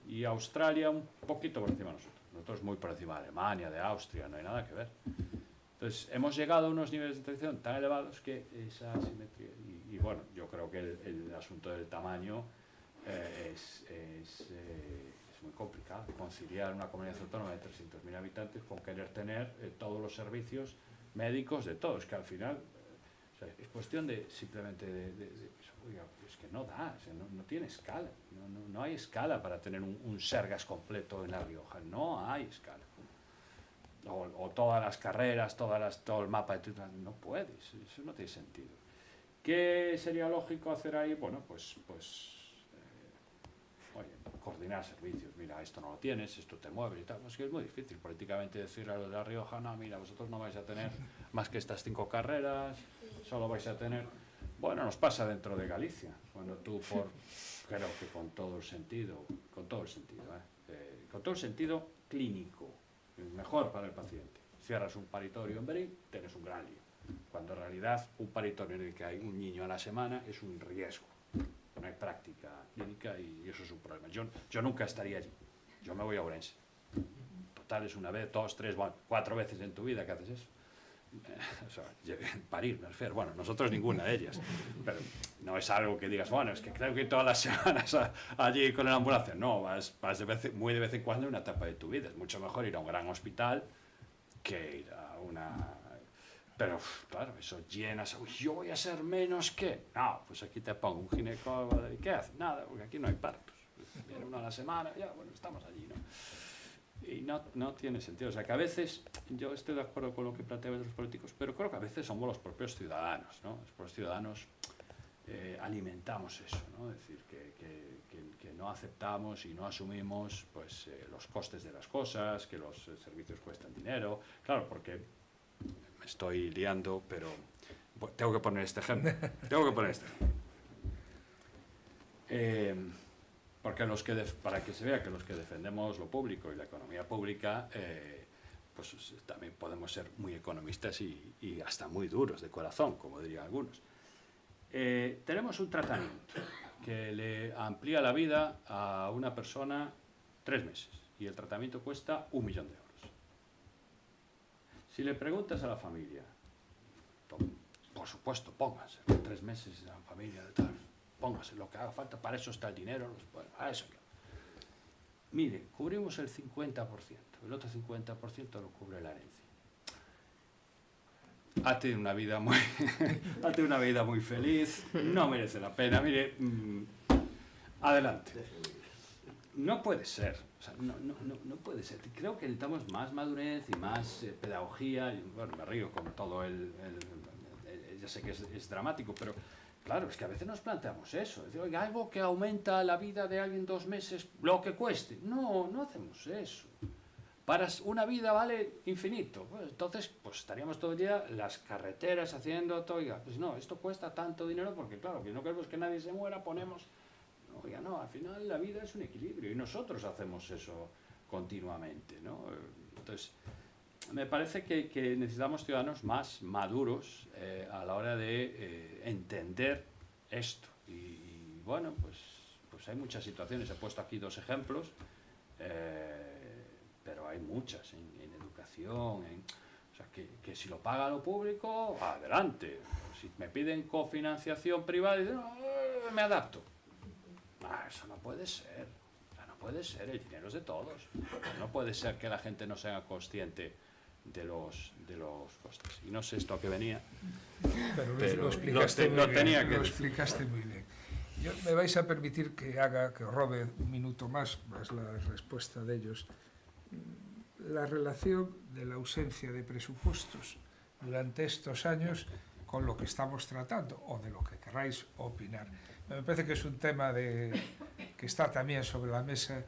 y Australia un poquito por encima de nosotros. Nosotros muy por encima de Alemania, de Austria, no hay nada que ver. Entonces, hemos llegado a unos niveles de transición tan elevados que esa asimetría... Y bueno, yo creo que el asunto del tamaño es muy complicado. Conciliar una comunidad autónoma de 300.000 habitantes con querer tener todos los servicios médicos de todos, que al final... es cuestión de simplemente oiga, es que no da, o sea, no tiene escala, no hay escala para tener un Sergas completo en La Rioja, no hay escala. O todas las carreras, todo el mapa de no puedes, eso no tiene sentido. ¿Qué sería lógico hacer ahí? Bueno, pues oye, coordinar servicios, mira, esto no lo tienes, esto te mueve y tal. Es que es muy difícil políticamente decirle a los de La Rioja, no, mira, vosotros no vais a tener más que estas 5 carreras, solo vais a tener... Bueno, nos pasa dentro de Galicia, cuando tú creo que con todo el sentido clínico, mejor para el paciente. Cierras un paritorio en Berín, tienes un gran lío, cuando en realidad un paritorio en el que hay un niño a la semana es un riesgo. No hay práctica clínica y eso es un problema. Yo nunca estaría allí. Yo me voy a Ourense. Total, es una vez, 2, 3, 4 veces en tu vida que haces eso. O sea, parir, me refiero. Bueno, nosotros ninguna de ellas. Pero no es algo que digas, bueno, es que creo que todas las semanas allí con la ambulancia. No, vas muy de vez en cuando en una etapa de tu vida. Es mucho mejor ir a un gran hospital que ir a una... Pero, claro, eso llenas... Uy, yo voy a ser menos que... No, pues aquí te pongo un ginecólogo... ¿Y qué hace? Nada, porque aquí no hay partos. viene uno a la semana, ya, bueno, estamos allí, ¿no? Y no tiene sentido. O sea, que a veces, yo estoy de acuerdo con lo que plantean los políticos, pero creo que a veces somos los propios ciudadanos, ¿no? Los propios ciudadanos alimentamos eso, ¿no? Es decir, que no aceptamos y no asumimos pues, los costes de las cosas, que los servicios cuestan dinero. Claro, porque me estoy liando, pero tengo que poner este ejemplo. Porque para que se vea que los que defendemos lo público y la economía pública, pues también podemos ser muy economistas y hasta muy duros de corazón, como dirían algunos. Tenemos un tratamiento que le amplía la vida a una persona 3 meses y el tratamiento cuesta 1 millón de euros. Si le preguntas a la familia, por supuesto, pónganse 3 meses en la familia de tal, póngase lo que haga falta, para eso está el dinero, a eso. Mire, cubrimos el 50%, el otro 50% lo cubre la herencia. Ha tenido una vida muy feliz, no merece la pena, mire, adelante. No puede ser, o sea, no puede ser. Creo que necesitamos más madurez y más pedagogía. Bueno, me río con todo ya sé que es dramático, pero claro, es que a veces nos planteamos eso. Es decir, oiga, algo que aumenta la vida de alguien 2 meses, lo que cueste. No hacemos eso. Para una vida vale infinito. Pues, entonces, pues estaríamos todo el día las carreteras haciendo todo. Oiga, pues no, esto cuesta tanto dinero porque, claro, que no queremos que nadie se muera, ponemos... Oiga, no, al final la vida es un equilibrio y nosotros hacemos eso continuamente, ¿no? Entonces, me parece que necesitamos ciudadanos más maduros a la hora de entender esto. Y bueno, pues hay muchas situaciones. He puesto aquí 2 ejemplos, pero hay muchas en educación. O sea, que si lo paga lo público, adelante. Si me piden cofinanciación privada, me adapto. Eso no puede ser. O sea, no puede ser. El dinero es de todos. No puede ser que la gente no sea consciente de los costes. Y no sé esto a qué venía, pero lo explicaste muy bien. Me vais a permitir que os robe un minuto más la respuesta de ellos. La relación de la ausencia de presupuestos durante estos años con lo que estamos tratando, o de lo que queráis opinar. Me parece que es un tema que está también sobre la mesa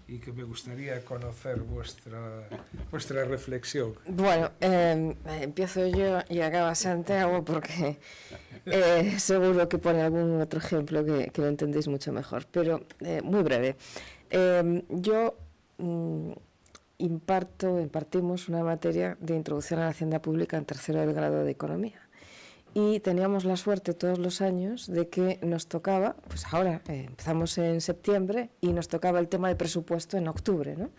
y que me gustaría conocer vuestra reflexión. Bueno, empiezo yo y acaba Santiago porque seguro que pone algún otro ejemplo que lo entendéis mucho mejor, pero muy breve. Yo impartimos una materia de introducción a la hacienda pública en 3º del grado de economía. Y teníamos la suerte todos los años de que nos tocaba, pues ahora empezamos en septiembre y nos tocaba el tema de presupuesto en octubre, ¿no?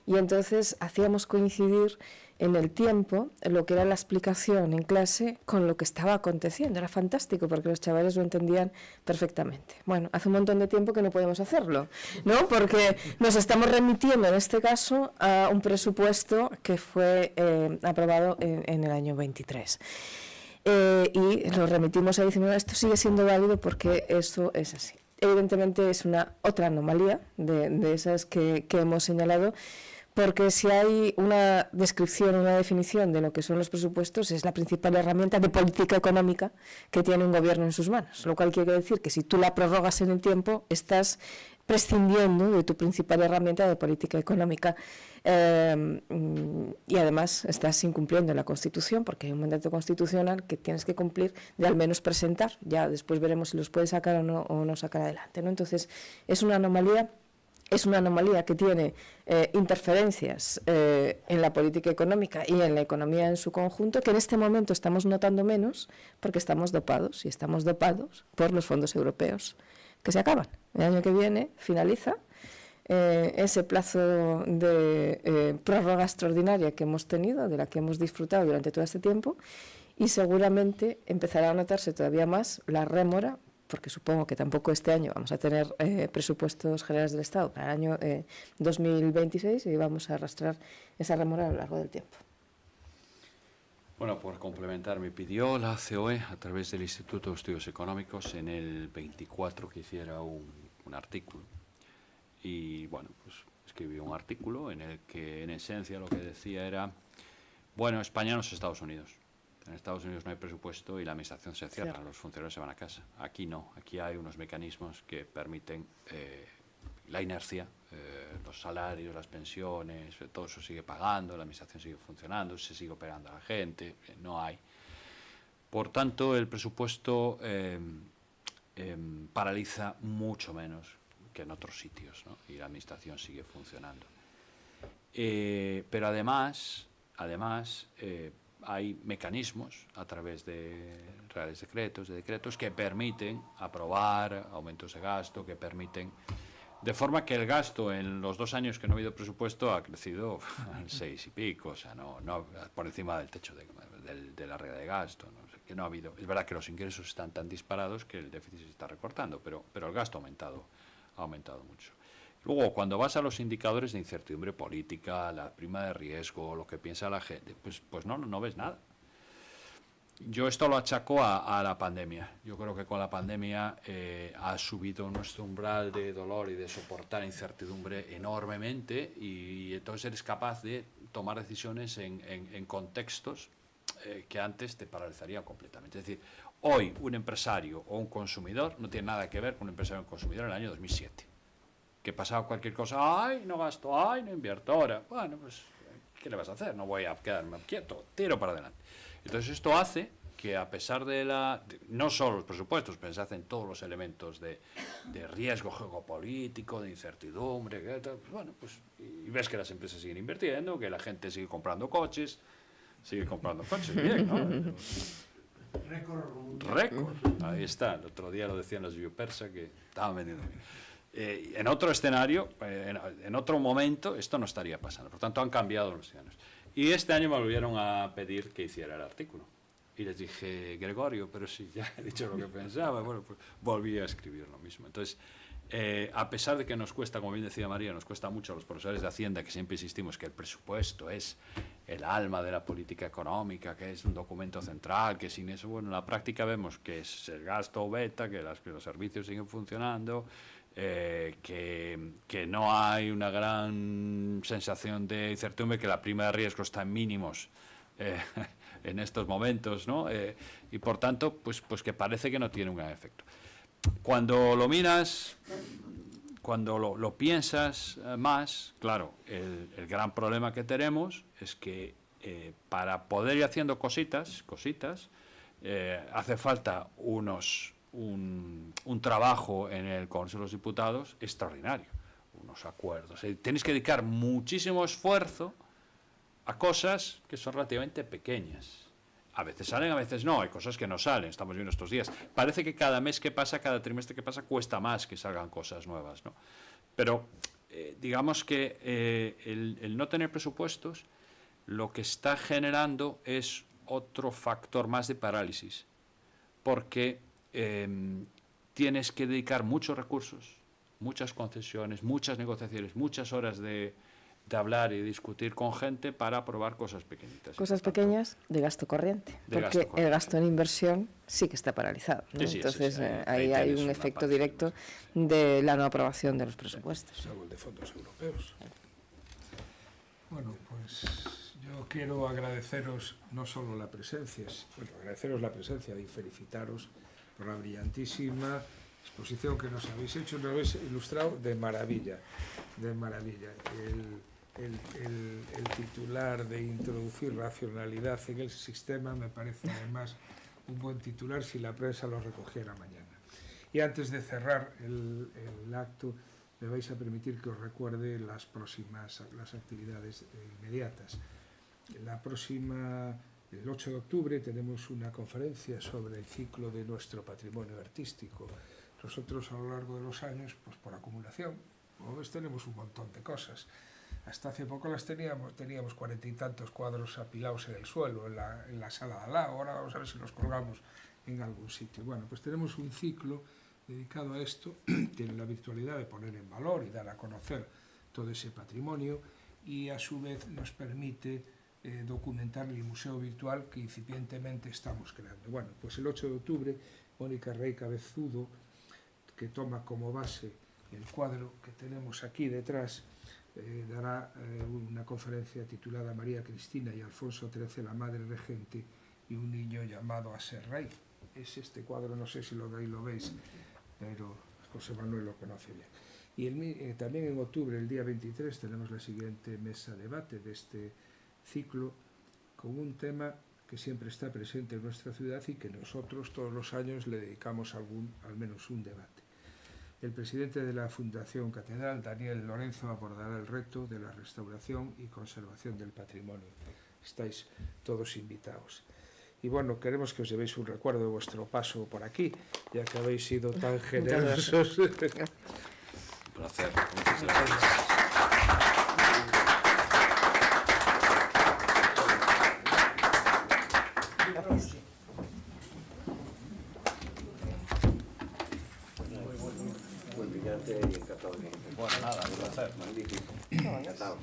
Y entonces hacíamos coincidir en el tiempo lo que era la explicación en clase con lo que estaba aconteciendo. Era fantástico porque los chavales lo entendían perfectamente. Bueno, hace un montón de tiempo que no podemos hacerlo, ¿no? Porque nos estamos remitiendo en este caso a un presupuesto que fue aprobado en el año 23. Y lo remitimos a diciendo, esto sigue siendo válido porque eso es así. Evidentemente es otra anomalía de esas que hemos señalado, porque si hay una descripción, una definición de lo que son los presupuestos, es la principal herramienta de política económica que tiene un gobierno en sus manos, lo cual quiere decir que si tú la prorrogas en el tiempo, estás prescindiendo de tu principal herramienta de política económica y además estás incumpliendo la Constitución porque hay un mandato constitucional que tienes que cumplir de al menos presentar, ya después veremos si los puedes sacar o no sacar adelante, ¿no? Entonces es una anomalía que tiene interferencias en la política económica y en la economía en su conjunto, que en este momento estamos notando menos porque estamos dopados, y estamos dopados por los fondos europeos que se acaban. El año que viene finaliza ese plazo de prórroga extraordinaria que hemos tenido, de la que hemos disfrutado durante todo este tiempo, y seguramente empezará a notarse todavía más la rémora, porque supongo que tampoco este año vamos a tener presupuestos generales del Estado para el año 2026 y vamos a arrastrar esa rémora a lo largo del tiempo. Bueno, por complementar, me pidió la COE a través del Instituto de Estudios Económicos en el 24 que hiciera un artículo y bueno, pues escribí un artículo en el que en esencia lo que decía era, bueno, España no es Estados Unidos. En Estados Unidos no hay presupuesto y la administración se cierra, los funcionarios se van a casa. Aquí no, aquí hay unos mecanismos que permiten la inercia, los salarios, las pensiones, todo eso sigue pagando, la administración sigue funcionando, se sigue operando a la gente, no hay. Por tanto, el presupuesto paraliza mucho menos que en otros sitios, ¿no? Y la administración sigue funcionando. Pero además hay mecanismos a través de reales decretos, que permiten aprobar aumentos de gasto, que permiten, de forma que el gasto en los 2 años que no ha habido presupuesto ha crecido al 6 y pico, o sea, no por encima del techo de la regla de gasto, ¿no? O sea, que no ha habido. Es verdad que los ingresos están tan disparados que el déficit se está recortando, pero el gasto ha aumentado mucho. Luego, cuando vas a los indicadores de incertidumbre política, la prima de riesgo, lo que piensa la gente, pues no ves nada. Yo esto lo achaco a la pandemia. Yo creo que con la pandemia ha subido nuestro umbral de dolor y de soportar incertidumbre enormemente, y entonces eres capaz de tomar decisiones en contextos que antes te paralizarían completamente. Es decir, hoy un empresario o un consumidor no tiene nada que ver con un empresario o un consumidor en el año 2007. Que pasaba cualquier cosa, ¡ay, no gasto! ¡Ay, no invierto ahora! Bueno, pues, ¿qué le vas a hacer? No voy a quedarme quieto, tiro para adelante. Entonces esto hace que, a pesar de no solo los presupuestos, pero se hacen todos los elementos de riesgo geopolítico, de incertidumbre, bueno, pues, y ves que las empresas siguen invirtiendo, que la gente sigue comprando coches, bien, ¿no? Récord. Ahí está, el otro día lo decían los Biopersa que estaban vendiendo bien. En otro escenario, en otro momento, esto no estaría pasando. Por tanto, han cambiado los escenarios. Y este año me volvieron a pedir que hiciera el artículo. Y les dije, Gregorio, pero si ya he dicho lo que pensaba, bueno, pues volví a escribir lo mismo. Entonces, a pesar de que nos cuesta, como bien decía María, nos cuesta mucho a los profesores de Hacienda, que siempre insistimos que el presupuesto es el alma de la política económica, que es un documento central, que sin eso, bueno, en la práctica vemos que es el gasto beta, que los servicios siguen funcionando, que no hay una gran sensación de incertidumbre, que la prima de riesgo está en mínimos en estos momentos, ¿no? Y por tanto, pues que parece que no tiene un gran efecto. Cuando lo miras, cuando lo piensas más, claro, el gran problema que tenemos es que para poder ir haciendo cositas, hace falta un trabajo en el Congreso de los Diputados extraordinario, unos acuerdos. Tienes que dedicar muchísimo esfuerzo a cosas que son relativamente pequeñas. A veces salen, a veces no, hay cosas que no salen, estamos viendo estos días. Parece que cada mes que pasa, cada trimestre que pasa, cuesta más que salgan cosas nuevas, ¿no? Pero digamos que el no tener presupuestos lo que está generando es otro factor más de parálisis, porque tienes que dedicar muchos recursos, muchas concesiones, muchas negociaciones, muchas horas de hablar y discutir con gente para aprobar cosas pequeñitas. Cosas pequeñas de gasto corriente, porque el gasto en inversión sí que está paralizado, ¿no? Sí, entonces ahí hay un efecto directo de la no aprobación de los presupuestos. Salvo el de fondos europeos. Bueno, pues yo quiero agradeceros no solo la presencia, agradeceros la presencia y felicitaros por la brillantísima exposición que nos habéis hecho, nos habéis ilustrado de maravilla, de maravilla. El titular de introducir racionalidad en el sistema me parece además un buen titular si la prensa lo recogiera mañana. Y antes de cerrar el acto, me vais a permitir que os recuerde las actividades inmediatas. El 8 de octubre tenemos una conferencia sobre el ciclo de nuestro patrimonio artístico. Nosotros a lo largo de los años, pues por acumulación, como ves, tenemos un montón de cosas. Hasta hace poco teníamos 40 y tantos cuadros apilados en el suelo, en la sala de al lado. Ahora vamos a ver si los colgamos en algún sitio. Bueno, pues tenemos un ciclo dedicado a esto, tiene la virtualidad de poner en valor y dar a conocer todo ese patrimonio, y a su vez nos permite documentar el museo virtual que incipientemente estamos creando. Bueno, pues el 8 de octubre, Mónica Rey Cabezudo, que toma como base El cuadro que tenemos aquí detrás dará una conferencia titulada María Cristina y Alfonso XIII, la madre regente y un niño llamado a ser rey. Es este cuadro, no sé si lo veis, pero José Manuel lo conoce bien. Y también en octubre, el día 23, tenemos la siguiente mesa debate de este ciclo con un tema que siempre está presente en nuestra ciudad y que nosotros todos los años le dedicamos al menos un debate. El presidente de la Fundación Catedral, Daniel Lorenzo, abordará el reto de la restauración y conservación del patrimonio. Estáis todos invitados. Y bueno, queremos que os llevéis un recuerdo de vuestro paso por aquí, ya que habéis sido tan generosos. Un placer. Muchas gracias. Muy brillante y encantado de... Bueno, nada, un placer. Magnífico. Encantado.